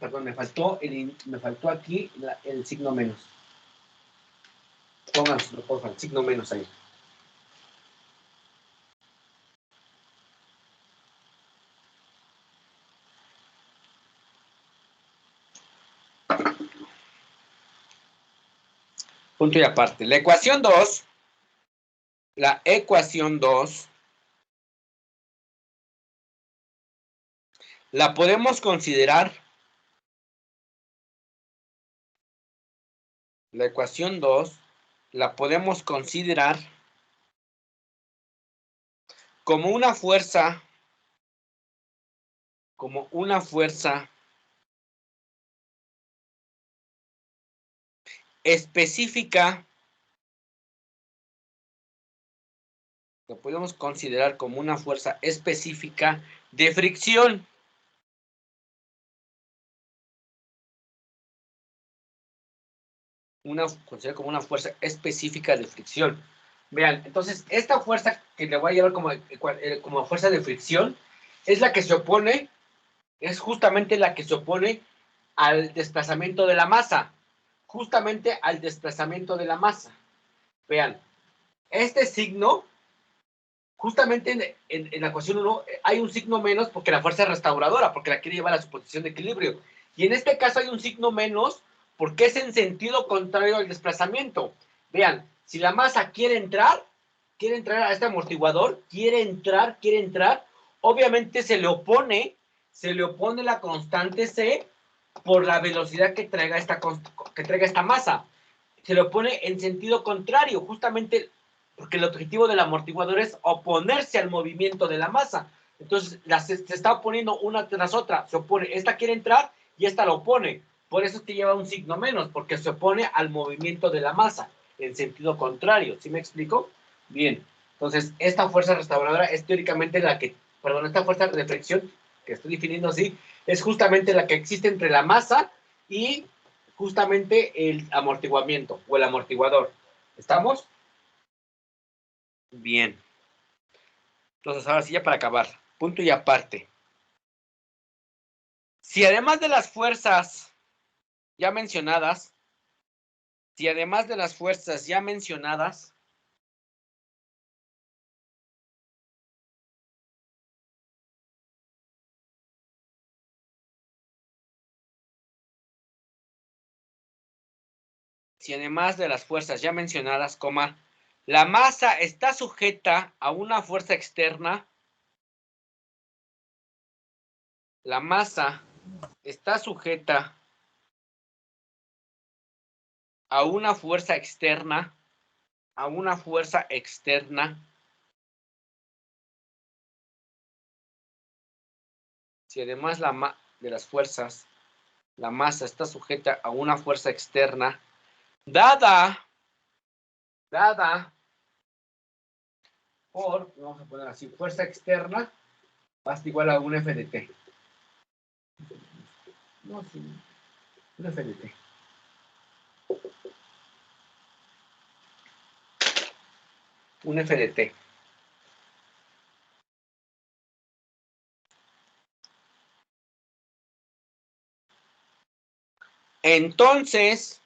aquí el signo menos. Pónganselo, por favor, el signo menos ahí. Punto y aparte. La ecuación 2 la podemos considerar como una fuerza específica. Lo podemos considerar como una fuerza específica de fricción. considera como una fuerza específica de fricción. Vean, entonces, esta fuerza que le voy a llevar como fuerza de fricción es la que se opone, es justamente la que se opone al desplazamiento de la masa. Justamente al desplazamiento de la masa. Vean, este signo, justamente en la ecuación 1, hay un signo menos porque la fuerza es restauradora, porque la quiere llevar a su posición de equilibrio. Y en este caso hay un signo menos porque es en sentido contrario al desplazamiento. Vean, si la masa quiere entrar a este amortiguador, quiere entrar, obviamente se le opone la constante C por la velocidad que traiga esta masa. Se le opone en sentido contrario, justamente porque el objetivo del amortiguador es oponerse al movimiento de la masa. Entonces, se está oponiendo una tras otra. Se opone, esta quiere entrar y esta lo opone. Por eso es que lleva un signo menos, porque se opone al movimiento de la masa en sentido contrario. ¿Sí me explico? Bien. Entonces, esta fuerza restauradora es teóricamente esta fuerza de fricción, que estoy definiendo así, es justamente la que existe entre la masa y justamente el amortiguamiento o el amortiguador. ¿Estamos? Bien. Entonces, ahora sí, ya para acabar. Punto y aparte. Si además de las fuerzas ya mencionadas, la masa está sujeta a una fuerza externa, la masa está sujeta a una fuerza externa, si además de las fuerzas, la masa está sujeta a una fuerza externa, dada por, vamos a poner así, fuerza externa, basta igual a un F de T. No, sí, un F de T. Un F de T. Entonces,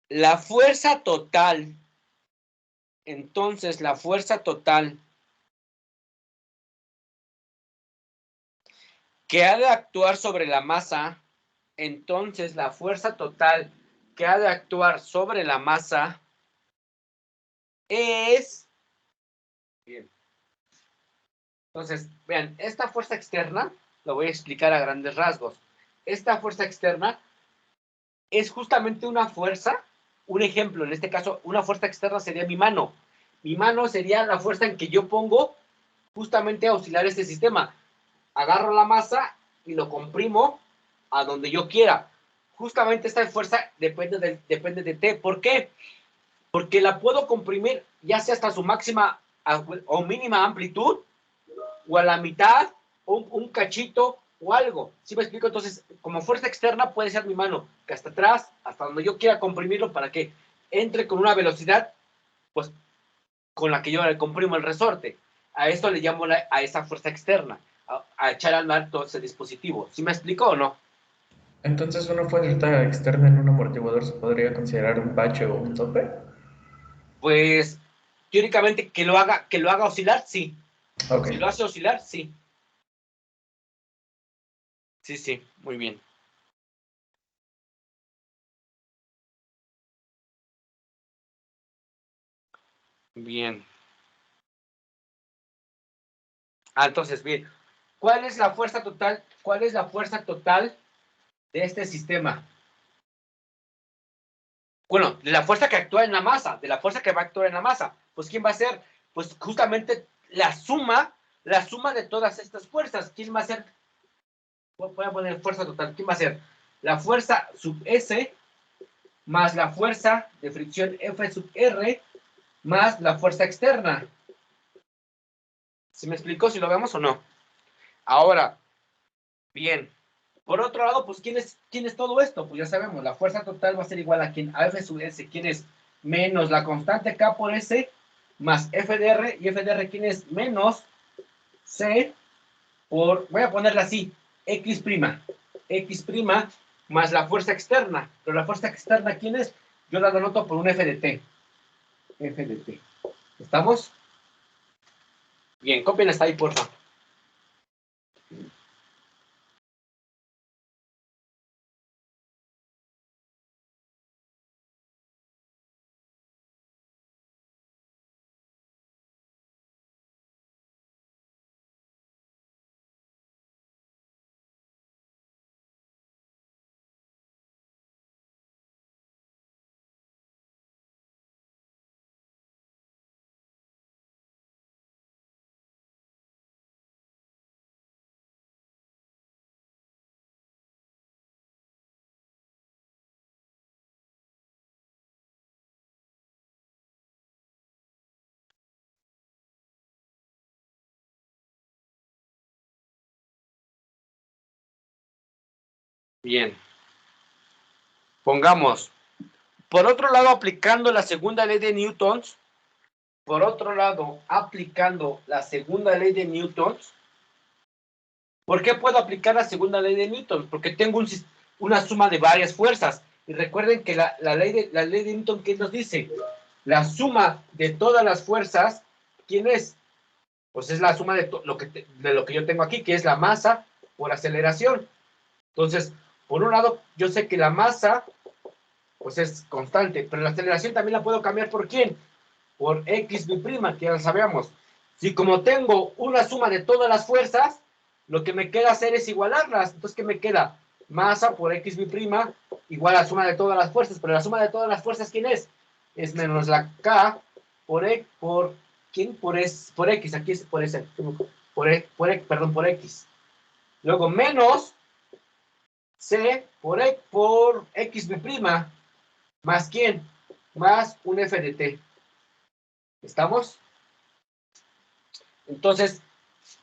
la fuerza total, que ha de actuar sobre la masa, es... Bien. Entonces, vean, esta fuerza externa, lo voy a explicar a grandes rasgos. Esta fuerza externa es justamente una fuerza, un ejemplo, en este caso, una fuerza externa sería mi mano. Mi mano sería la fuerza en que yo pongo justamente a oscilar este sistema. Agarro la masa y lo comprimo a donde yo quiera. Justamente esta fuerza depende de T. ¿Por qué? Porque la puedo comprimir ya sea hasta su máxima o mínima amplitud, o a la mitad, o un cachito, o algo. ¿Sí me explico? Entonces, como fuerza externa puede ser mi mano, que hasta atrás, hasta donde yo quiera comprimirlo para que entre con una velocidad, pues, con la que yo le comprimo el resorte. A esto le llamo a esa fuerza externa, a echar al andar todo ese dispositivo. ¿Sí me explico o no? Entonces, ¿una fuerza externa en un amortiguador se podría considerar un bache o un tope? Pues, teóricamente, que lo haga oscilar, sí. Ok. Si lo hace oscilar, sí. Sí, muy bien. Bien. Entonces, bien. ¿Cuál es la fuerza total? ¿Cuál es la fuerza total de este sistema? Bueno, de la fuerza que actúa en la masa, de la fuerza que va a actuar en la masa. Pues, ¿quién va a ser? Pues, justamente la suma de todas estas fuerzas. ¿Quién va a ser? Voy a poner fuerza total. ¿Quién va a ser? La fuerza sub S más la fuerza de fricción F sub R más la fuerza externa. ¿Sí me explicó si lo vemos o no? Ahora, bien. Por otro lado, pues, ¿quién es todo esto? Pues ya sabemos, la fuerza total va a ser igual a quién, a F sub S, ¿quién es? Menos la constante K por S, más F de R, y F de R, ¿quién es? Menos C por, voy a ponerla así, X prima, más la fuerza externa, pero la fuerza externa, ¿quién es? Yo la denoto por un F de T, ¿estamos? Bien, copien hasta ahí, por favor. Bien. Pongamos, por otro lado, aplicando la segunda ley de Newton, ¿por qué puedo aplicar la segunda ley de Newton? Porque tengo una suma de varias fuerzas. Y recuerden que la ley de Newton, ¿qué nos dice? La suma de todas las fuerzas, ¿quién es? Pues es la suma de lo que yo tengo aquí, que es la masa por aceleración. Entonces, por un lado, yo sé que la masa, pues es constante, pero la aceleración también la puedo cambiar por ¿quién? Por X mi prima, que ya lo sabemos. Si como tengo una suma de todas las fuerzas, lo que me queda hacer es igualarlas. Entonces, ¿qué me queda? Masa por X mi prima igual a la suma de todas las fuerzas. Pero la suma de todas las fuerzas, ¿quién es? Es menos la K por ¿quién? Por X. Aquí es por S. Por X. Luego, menos C por X mi prima. ¿Más quién? Más un F de T. ¿Estamos? Entonces,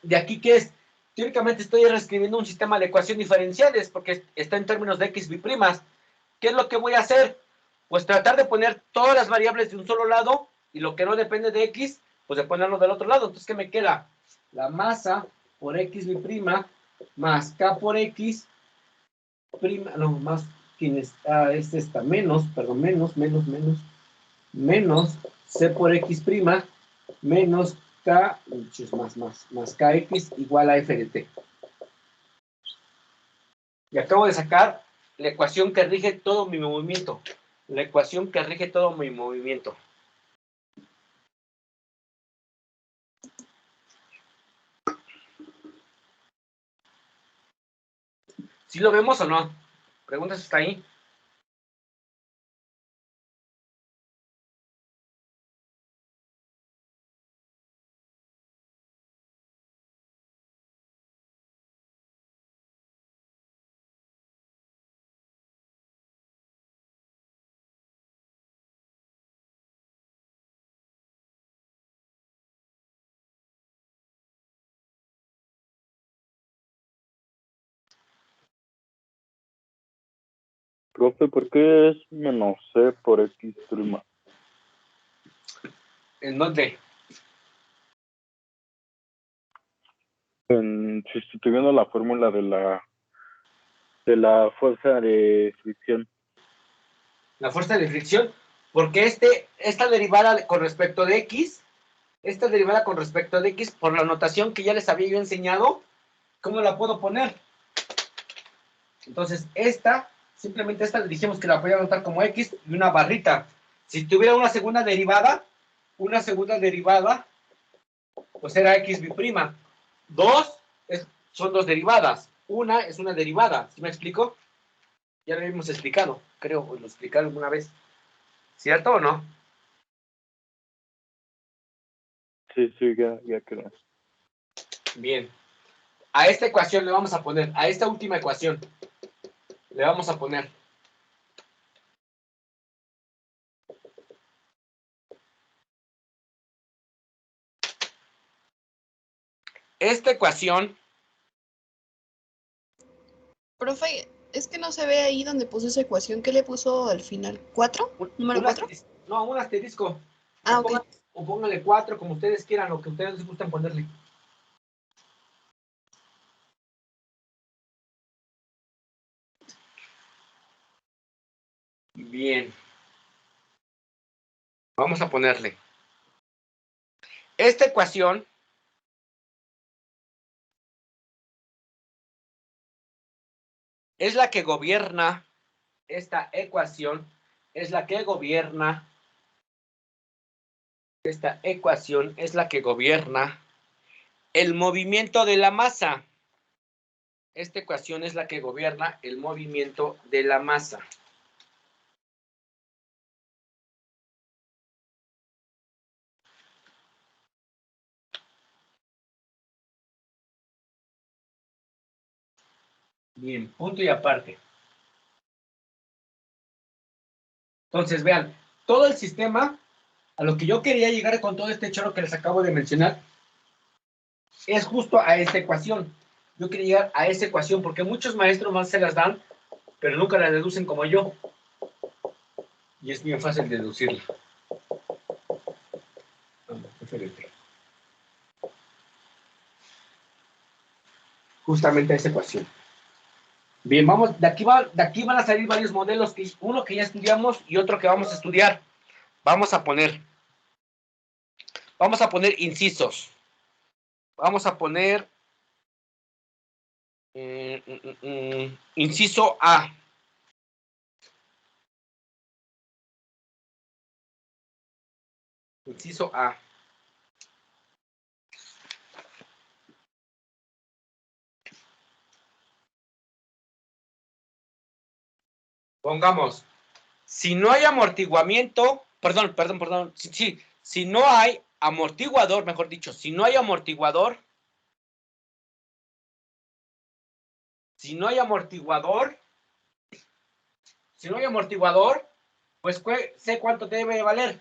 de aquí, ¿qué es? Teóricamente estoy reescribiendo un sistema de ecuación diferenciales porque está en términos de X biprimas. ¿Qué es lo que voy a hacer? Pues tratar de poner todas las variables de un solo lado y lo que no depende de X, pues de ponerlo del otro lado. Entonces, ¿qué me queda? La masa por X biprima más K por X prima, no, más, ¿quién está? Es esta, menos C por X prima menos K, más KX igual a F de T. Y acabo de sacar la ecuación que rige todo mi movimiento. ¿Sí lo vemos o no? Preguntas hasta ahí. Profe, ¿por qué es menos C por X prima? ¿En dónde? Si estoy viendo la fórmula de la fuerza de fricción. La fuerza de fricción. Porque esta derivada con respecto de X, por la notación que ya les había yo enseñado, ¿cómo la puedo poner? Entonces, simplemente esta le dijimos que la voy a anotar como X y una barrita. Si tuviera una segunda derivada, pues era X biprima. Son dos derivadas. Una es una derivada. ¿Sí me explico? Ya lo habíamos explicado, creo, o lo expliqué alguna vez. ¿Cierto o no? Sí, ya creo. Bien. A esta ecuación le vamos a poner, a esta última ecuación, le vamos a poner esta ecuación Profe, es que no se ve ahí donde puso esa ecuación. ¿Qué le puso al final? ¿4? ¿Número Un 4? No, un asterisco. Ah, O, ok. o póngale 4, como ustedes quieran, lo que ustedes les gustan ponerle. Bien. Vamos a ponerle. Esta ecuación es la que gobierna, esta ecuación es la que gobierna, esta ecuación es la que gobierna el movimiento de la masa. Esta ecuación es la que gobierna el movimiento de la masa. Bien, punto y aparte. Entonces, vean, todo el sistema, a lo que yo quería llegar con todo este choro que les acabo de mencionar, es justo a esta ecuación. Yo quería llegar a esa ecuación porque muchos maestros más se las dan, pero nunca la deducen como yo. Y es bien fácil deducirla. Diferente. Justamente a esa ecuación. Bien, vamos, de aquí van a salir varios modelos, uno que ya estudiamos y otro que vamos a estudiar. Vamos a poner incisos. Vamos a poner inciso A. Inciso A. Pongamos, si no hay amortiguamiento, perdón, sí, si no hay amortiguador, mejor dicho, si no hay amortiguador, pues sé cuánto debe de valer.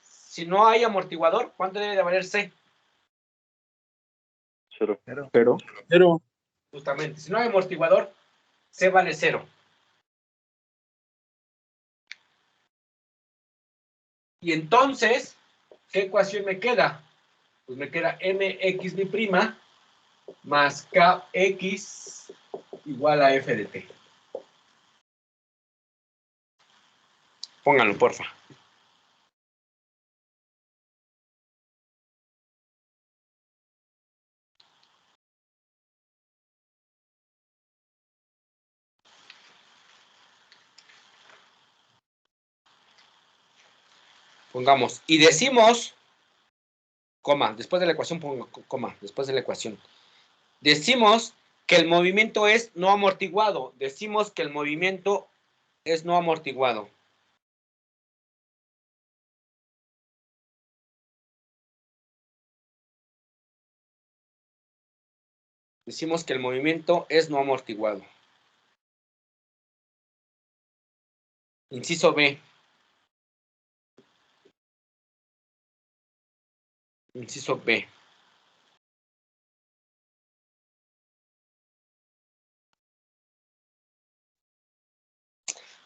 Si no hay amortiguador, ¿cuánto debe de valer C? Cero. Justamente, si no hay amortiguador, C vale 0. Y entonces, ¿qué ecuación me queda? Pues me queda mx' más kx igual a f de t. Pónganlo, porfa. Pongamos, y decimos, coma, después de la ecuación pongo coma, después de la ecuación. Decimos que el movimiento es no amortiguado. Decimos que el movimiento es no amortiguado. Decimos que el movimiento es no amortiguado. Inciso B. Inciso B.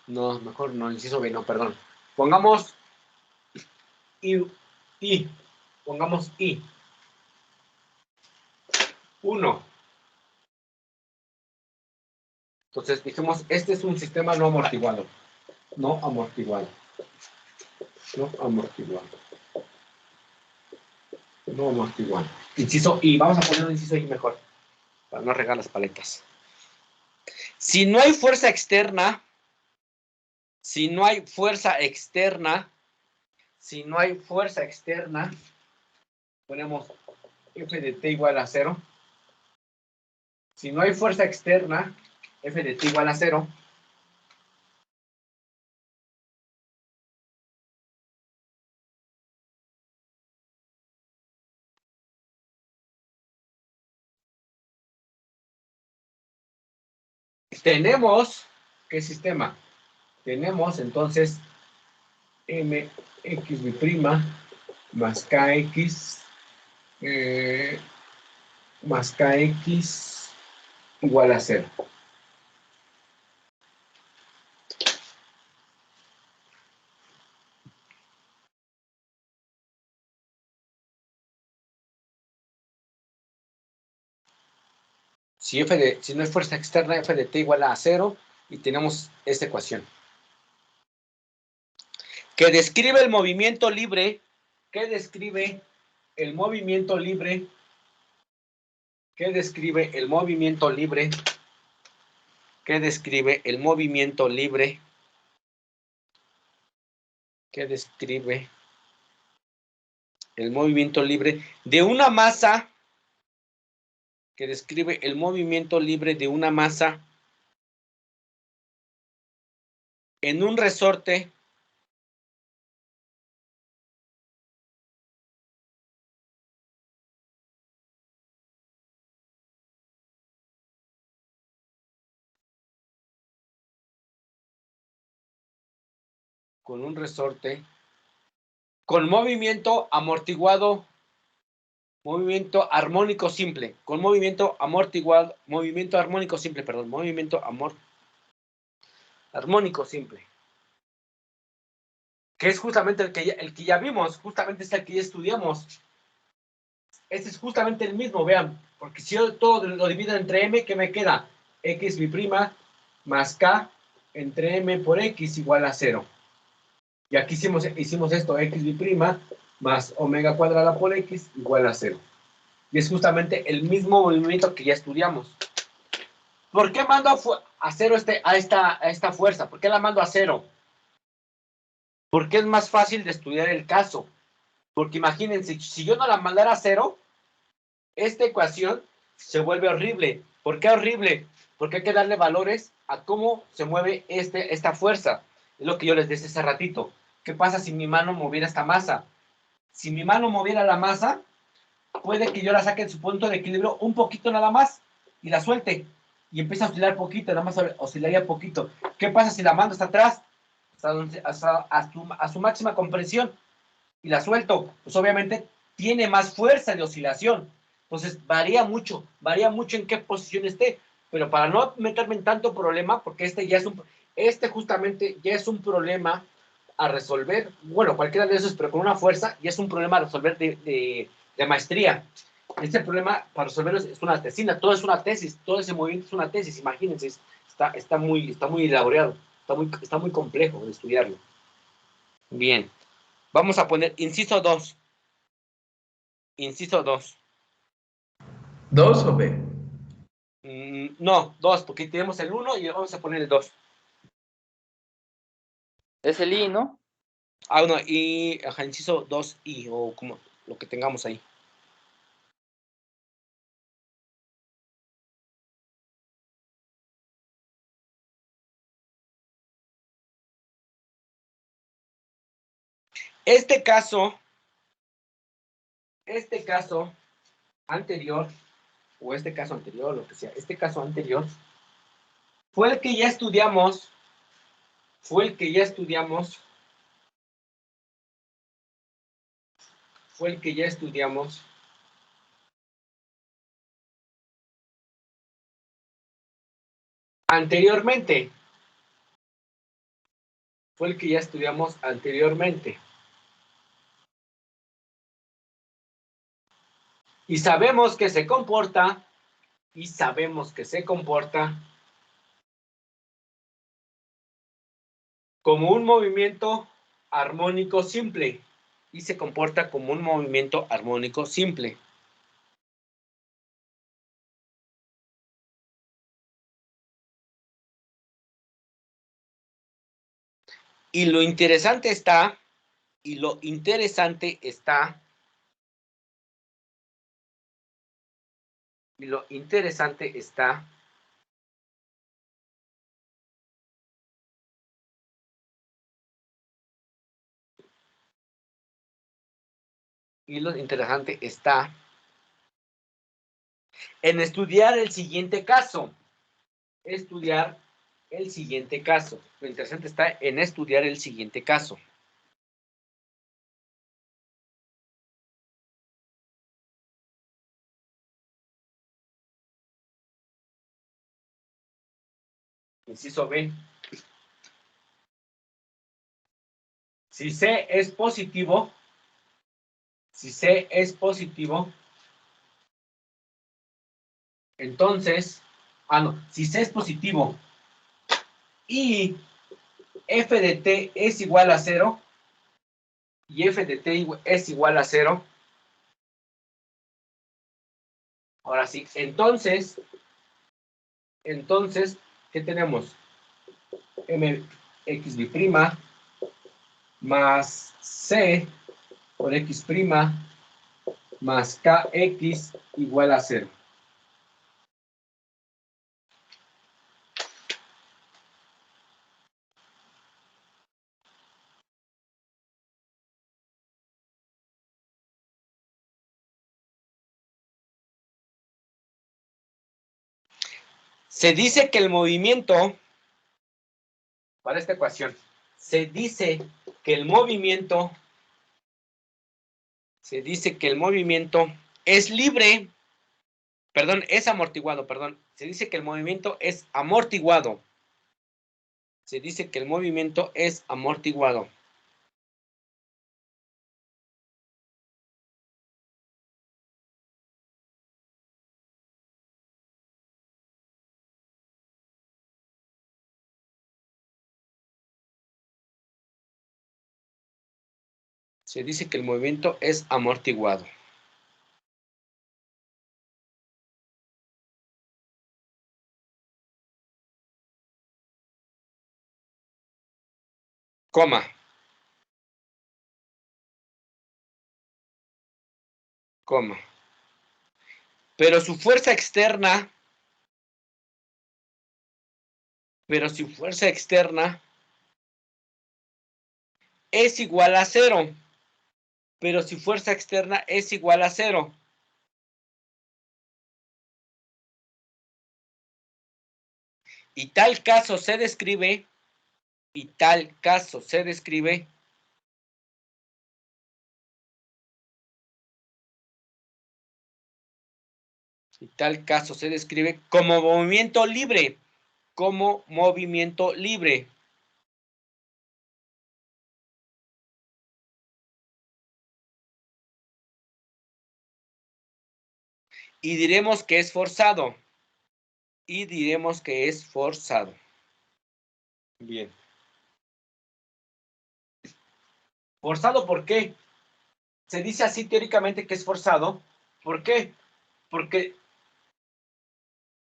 No, mejor no, inciso B, no, perdón. Pongamos I. Pongamos I. 1. Entonces dijimos, este es un sistema no amortiguado. No amortiguado. No amortiguado. No amortiguado. Inciso I. Vamos a poner un inciso I mejor. Para no regar las paletas. Si no hay fuerza externa, ponemos f de t igual a 0. Si no hay fuerza externa, f de t igual a 0. Tenemos, ¿qué sistema? Tenemos entonces mx' más kx igual a 0. Si no hay fuerza externa, F de T igual a 0, y tenemos esta ecuación. Que describe el movimiento libre, que describe el movimiento libre, que describe el movimiento libre, que describe el movimiento libre, que describe el movimiento libre de una masa, que describe el movimiento libre de una masa en un resorte con un resorte con movimiento amortiguado, movimiento armónico simple, con movimiento amortiguado, movimiento armónico simple, perdón, movimiento armónico simple, que es justamente el que ya vimos, justamente es el que ya estudiamos. Este es justamente el mismo, vean, porque si yo todo lo divido entre m, ¿qué me queda? X mi' más k entre m por x igual a 0. Y aquí hicimos esto, x mi' más omega cuadrada por x igual a 0. Y es justamente el mismo movimiento que ya estudiamos. ¿Por qué mando a 0 a esta fuerza? ¿Por qué la mando a 0? Porque es más fácil de estudiar el caso. Porque imagínense, si yo no la mandara a 0, esta ecuación se vuelve horrible. ¿Por qué horrible? Porque hay que darle valores a cómo se mueve esta fuerza. Es lo que yo les decía hace ratito. ¿Qué pasa si mi mano moviera esta masa? Si mi mano moviera la masa, puede que yo la saque en su punto de equilibrio un poquito nada más y la suelte. Y empieza a oscilar poquito, nada más oscilaría poquito. ¿Qué pasa si la mando hasta atrás? A su máxima compresión y la suelto. Pues obviamente tiene más fuerza de oscilación. Entonces varía mucho en qué posición esté. Pero para no meterme en tanto problema, porque justamente ya es un problema a resolver, bueno, cualquiera de esos, pero con una fuerza, y es un problema a resolver de maestría. Este problema para resolverlo es una tesina, todo es una tesis, todo ese movimiento es una tesis, imagínense, está muy elaborado, está muy complejo de estudiarlo. Bien, vamos a poner inciso 2. Inciso 2. ¿2 o B? No, 2, porque tenemos el 1 y vamos a poner el 2. Es el I, ¿no? Ah, no, y inciso 2i, o como lo que tengamos ahí. Este caso anterior, o este caso anterior, lo que sea, este caso anterior, fue el que ya estudiamos, anteriormente. Y sabemos que se comporta, como un movimiento armónico simple. Y se comporta como un movimiento armónico simple. Y lo interesante está en estudiar el siguiente caso. Lo interesante está en estudiar el siguiente caso. Inciso B. Si C es positivo, Entonces, no, si C es positivo y f de t es igual a 0, y f de t es igual a 0, ahora sí, entonces, ¿qué tenemos? mx' más c por x' más kx igual a 0. Se dice que el movimiento, para esta ecuación, se dice que el movimiento es libre, perdón, es amortiguado, perdón. Se dice que el movimiento es amortiguado. Se dice que el movimiento es amortiguado. Se dice que el movimiento es amortiguado. Coma. Coma. Pero su fuerza externa es igual a 0. Pero si fuerza externa es igual a 0. Y tal caso se describe, como movimiento libre. Como movimiento libre. Y diremos que es forzado. Bien. ¿Forzado por qué? Se dice así teóricamente que es forzado. ¿Por qué? Porque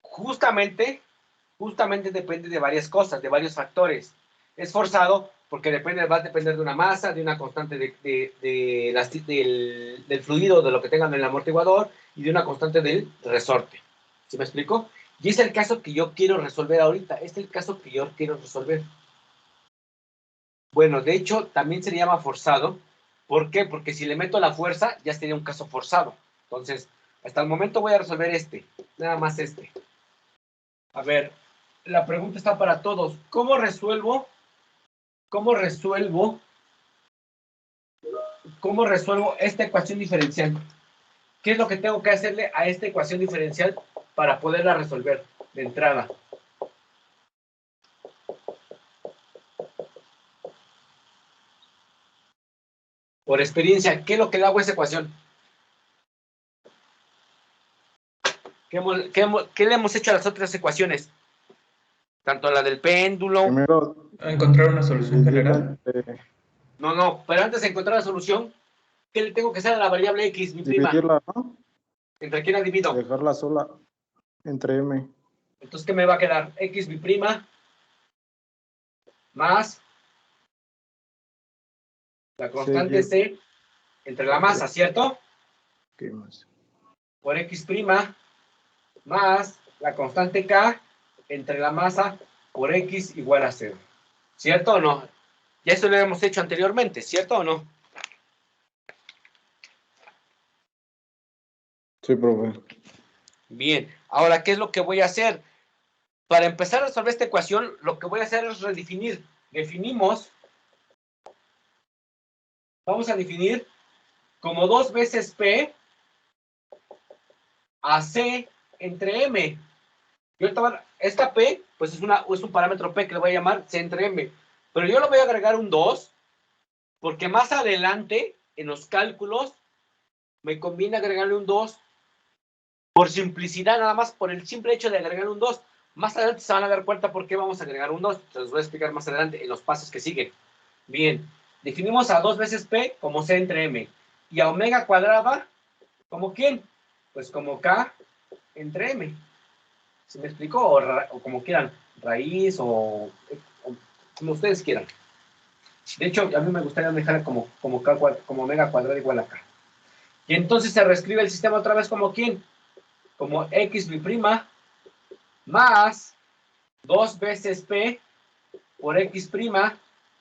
justamente depende de varias cosas, de varios factores. Es forzado porque va a depender de una masa, de una constante del fluido, de lo que tengan en el amortiguador, y de una constante del resorte. ¿Sí me explico? Y es el caso que yo quiero resolver ahorita. Este es el caso que yo quiero resolver. Bueno, de hecho, también se llama forzado. ¿Por qué? Porque si le meto la fuerza, ya sería un caso forzado. Entonces, hasta el momento voy a resolver nada más este. A ver, la pregunta está para todos. ¿Cómo resuelvo esta ecuación diferencial? ¿Qué es lo que tengo que hacerle a esta ecuación diferencial para poderla resolver de entrada? Por experiencia, ¿qué es lo que le hago a esa ecuación? ¿Qué le hemos hecho a las otras ecuaciones? Tanto a la del péndulo. Primero, Encontrar una solución general. No, pero antes de encontrar la solución, ¿qué le tengo que hacer a la variable x, mi prima? dividirla, ¿no? ¿Entre quién la divido? Dejarla sola entre m. Entonces, ¿qué me va a quedar? X, mi prima, más la constante C entre la masa, ¿cierto? ¿Qué más? Por X' más la constante K entre la masa por X igual a 0. ¿Cierto o no? Ya eso lo hemos hecho anteriormente, ¿cierto o no? Sí, profe. Bien, ahora, ¿qué es lo que voy a hacer? Para empezar a resolver esta ecuación, lo que voy a hacer es redefinir. Vamos a definir como 2 veces P a C entre M. Esta P, pues es un parámetro P que le voy a llamar C entre M. Pero yo le voy a agregar un 2, porque más adelante, en los cálculos, me conviene agregarle un 2 Por simplicidad, nada más por el simple hecho de agregar un 2. Más adelante se van a dar cuenta por qué vamos a agregar un 2. Se los voy a explicar más adelante en los pasos que siguen. Bien, definimos a 2 veces P como C entre M. Y a omega cuadrada, ¿como quién? Pues como K entre M. ¿Se me explicó? O como quieran, raíz o como ustedes quieran. De hecho, a mí me gustaría dejar como omega cuadrada igual a K. Y entonces se reescribe el sistema otra vez como quién? Como X prima más 2 veces P por X prima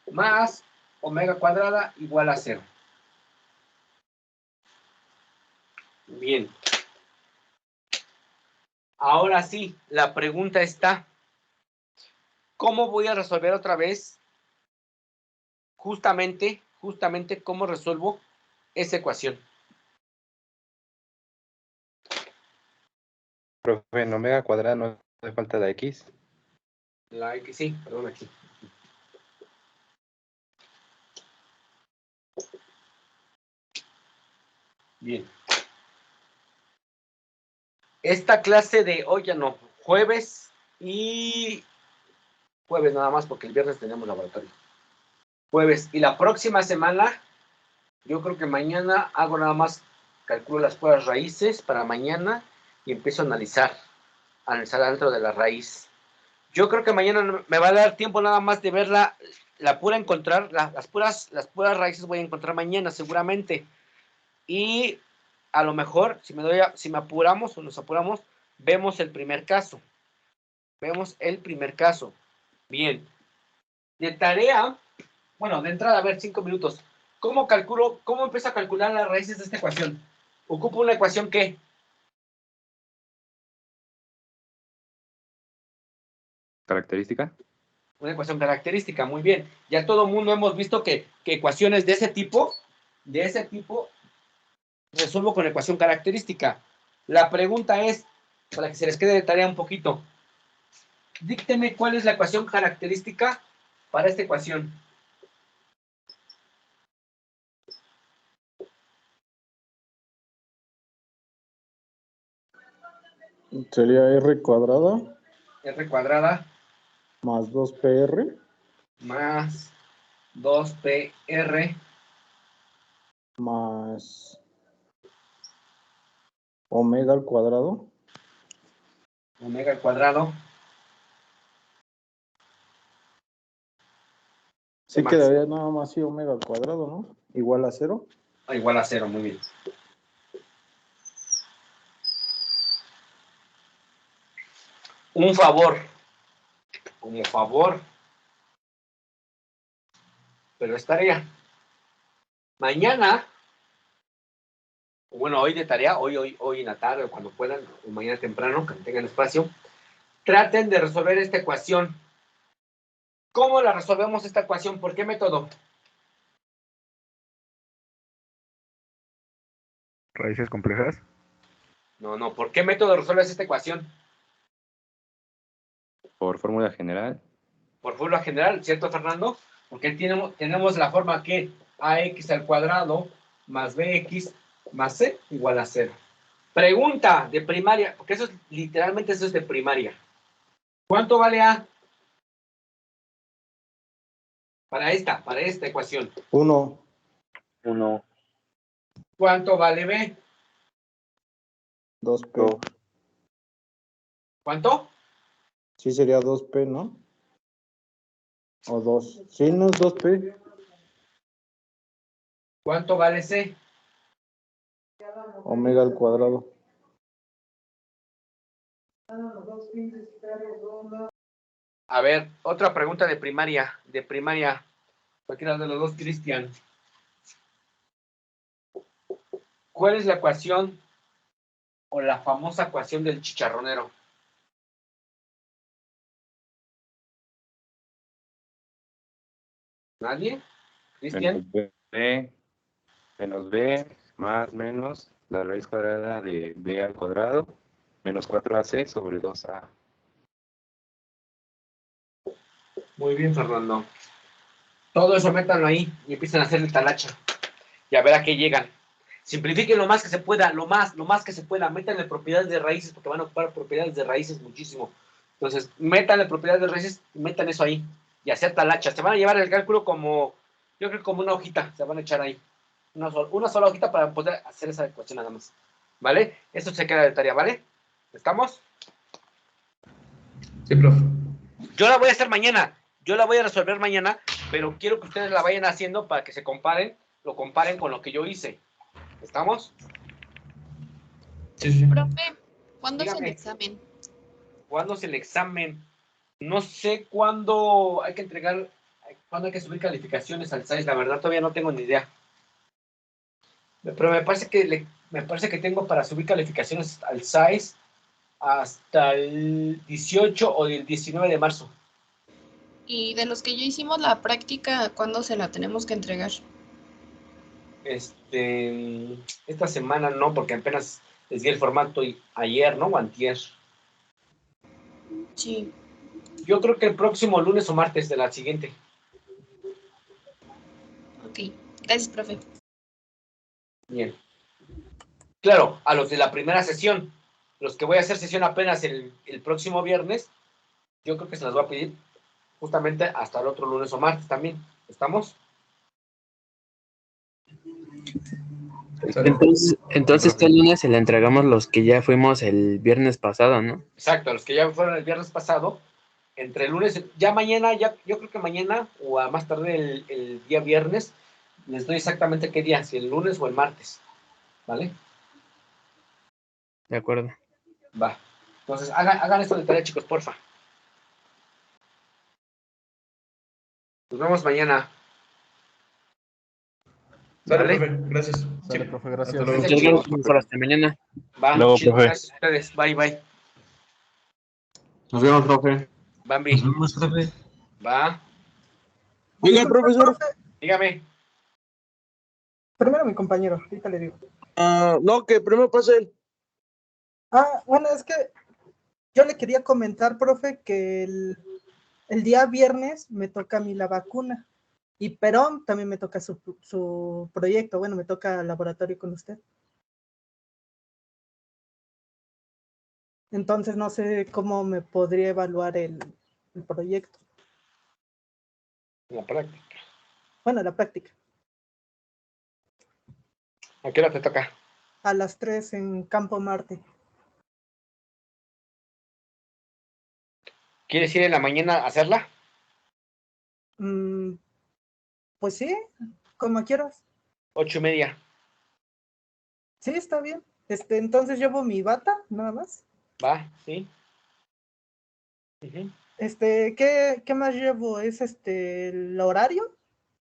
más omega cuadrada igual a 0. Bien. Ahora sí, la pregunta está, ¿cómo voy a resolver otra vez? Justamente, ¿cómo resuelvo esa ecuación? Profe, en omega cuadrada no hace falta la X. La X, sí, perdón, aquí. Bien. Esta clase de hoy ya no, jueves nada más porque el viernes tenemos laboratorio. Jueves. Y la próxima semana, yo creo que mañana hago nada más, calculo las pruebas raíces para mañana y empiezo a analizar dentro de la raíz. Yo creo que mañana me va a dar tiempo nada más de ver la pura encontrar, las puras raíces voy a encontrar mañana seguramente. Y a lo mejor, si me apuramos o nos apuramos, vemos el primer caso. Bien. De tarea, bueno, de entrada, a ver, 5 minutos. ¿Cómo empiezo a calcular las raíces de esta ecuación? Ocupo una ecuación ¿qué? ¿Característica? Una ecuación característica, muy bien. Ya todo el mundo hemos visto que ecuaciones de ese tipo, resuelvo con ecuación característica. La pregunta es, para que se les quede de tarea un poquito, dícteme cuál es la ecuación característica para esta ecuación. Sería R cuadrada R cuadrada más 2PR más 2PR más omega al cuadrado omega al cuadrado. Sí más? quedaría nada más así omega al cuadrado, ¿no? Igual a 0. Igual a 0, muy bien. Un favor, como favor, pero es tarea. Mañana, bueno, hoy de tarea, hoy en la tarde o cuando puedan, o mañana temprano, que tengan espacio, traten de resolver esta ecuación. ¿Cómo la resolvemos esta ecuación? ¿Por qué método? Raíces complejas. No, ¿por qué método resuelves esta ecuación? Por fórmula general. Por fórmula general, ¿cierto, Fernando? Porque tenemos la forma que ax al cuadrado más bx más c igual a 0. Pregunta de primaria, porque literalmente eso es de primaria. ¿Cuánto vale A? Para esta ecuación. 1. ¿Cuánto vale B? 2P. ¿Cuánto? Sí sería 2P, ¿no? O 2. Sí, no es 2P. ¿Cuánto vale C? Omega al cuadrado. A ver, otra pregunta de primaria. Cualquiera de los dos, Cristian. ¿Cuál es la ecuación o la famosa ecuación del chicharronero? ¿Nadie? ¿Cristian? Menos B más menos la raíz cuadrada de B al cuadrado menos 4AC sobre 2A. Muy bien, Fernando. Todo eso métanlo ahí y empiecen a hacer el talacha. Y a ver a qué llegan. Simplifiquen lo más que se pueda, lo más que se pueda. Métanle propiedades de raíces, porque van a ocupar propiedades de raíces muchísimo. Entonces, métanle propiedades de raíces, metan eso ahí. Y hacer talachas. Se van a llevar el cálculo como, yo creo como una hojita, se van a echar ahí. Una sola hojita para poder hacer esa ecuación nada más. ¿Vale? Esto se queda de tarea, ¿vale? ¿Estamos? Sí, profe. Yo la voy a hacer mañana. Yo la voy a resolver mañana, pero quiero que ustedes la vayan haciendo para que se comparen, lo comparen con lo que yo hice. ¿Estamos? Sí, sí. Profe, ¿cuándo es el Dígame. examen? ¿Cuándo es el examen? No sé cuándo hay que entregar, cuándo hay que subir calificaciones al SAIS. La verdad todavía no tengo ni idea. Pero me parece que tengo para subir calificaciones al SAIS hasta el 18 o el 19 de marzo. Y de los que ya hicimos la práctica, ¿cuándo se la tenemos que entregar? Esta semana no, porque apenas les di el formato ayer, ¿no? O antier. Sí. Yo creo que el próximo lunes o martes de la siguiente. Ok. Gracias, profe. Bien. Claro, a los de la primera sesión, los que voy a hacer sesión apenas el próximo viernes, yo creo que se las voy a pedir justamente hasta el otro lunes o martes también. ¿Estamos? Entonces este lunes se le entregamos los que ya fuimos el viernes pasado, ¿no? Exacto, a los que ya fueron el viernes pasado, entre el lunes, ya mañana, yo creo que mañana o a más tarde el día viernes, les doy exactamente qué día, si el lunes o el martes. ¿Vale? De acuerdo. Va. Entonces, hagan esto de tarea, chicos, porfa. Nos vemos mañana. Sale, ¿Vale? profe. Gracias. Sale, profe, gracias. Hasta luego. Muchas gracias, profesor. Hasta mañana. Va, Luego, chido, profe. gracias a ustedes. Bye, bye. Nos vemos, profe. Bambi. profe. Va. Oiga, profesor. Dígame. Primero mi compañero, ahorita le digo. No, que primero pase él. Bueno, es que yo le quería comentar, profe, que el día viernes me toca a mí la vacuna y Perón también me toca su proyecto. Bueno, me toca laboratorio con usted. Entonces no sé cómo me podría evaluar el proyecto. La práctica. Bueno, la práctica. ¿A qué hora te toca? A las 3 en Campo Marte. ¿Quieres ir en la mañana a hacerla? Pues sí, como quieras. 8:30. Sí, está bien. Entonces llevo mi bata, nada más. Va, sí. Uh-huh. ¿Qué más llevo? ¿Es el horario?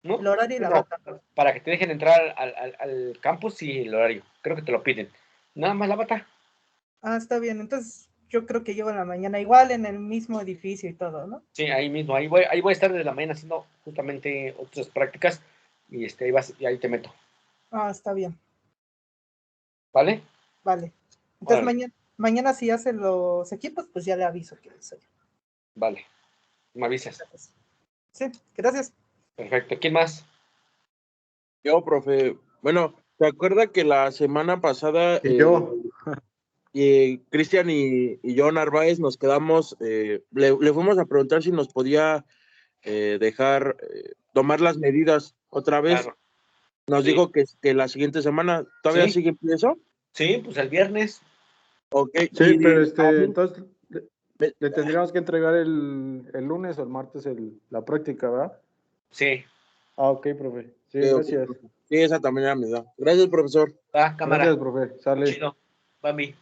¿No? El horario y la No, bata. para que te dejen entrar al campus y el horario. Creo que te lo piden. Nada más la bata. Está bien. Entonces yo creo que llevo en la mañana, igual en el mismo edificio y todo, ¿no? Sí, ahí mismo. Ahí voy a estar desde la mañana haciendo justamente otras prácticas y y ahí te meto. Está bien. ¿Vale? Vale. Entonces Órale. mañana si hacen los equipos, pues ya le aviso que soy. Vale. Me avisas. Sí, gracias. Perfecto. ¿Quién más? Yo, profe. Bueno, ¿te acuerdas que la semana pasada Y yo. Cristian y yo, Narváez, nos quedamos, le fuimos a preguntar si nos podía dejar tomar las medidas otra vez? Claro. Nos Sí. dijo que la siguiente semana, ¿todavía Sí. sigue en pie eso? Sí, pues el viernes. Ok. Sí, pero a mí- entonces le tendríamos que entregar el lunes o el martes la práctica, ¿verdad? Sí. Ok, profe. Sí, ok, gracias. sí, esa también era mi edad. Gracias, profesor. Va, cámara. Gracias, profe. Sale. Chido. Bambi.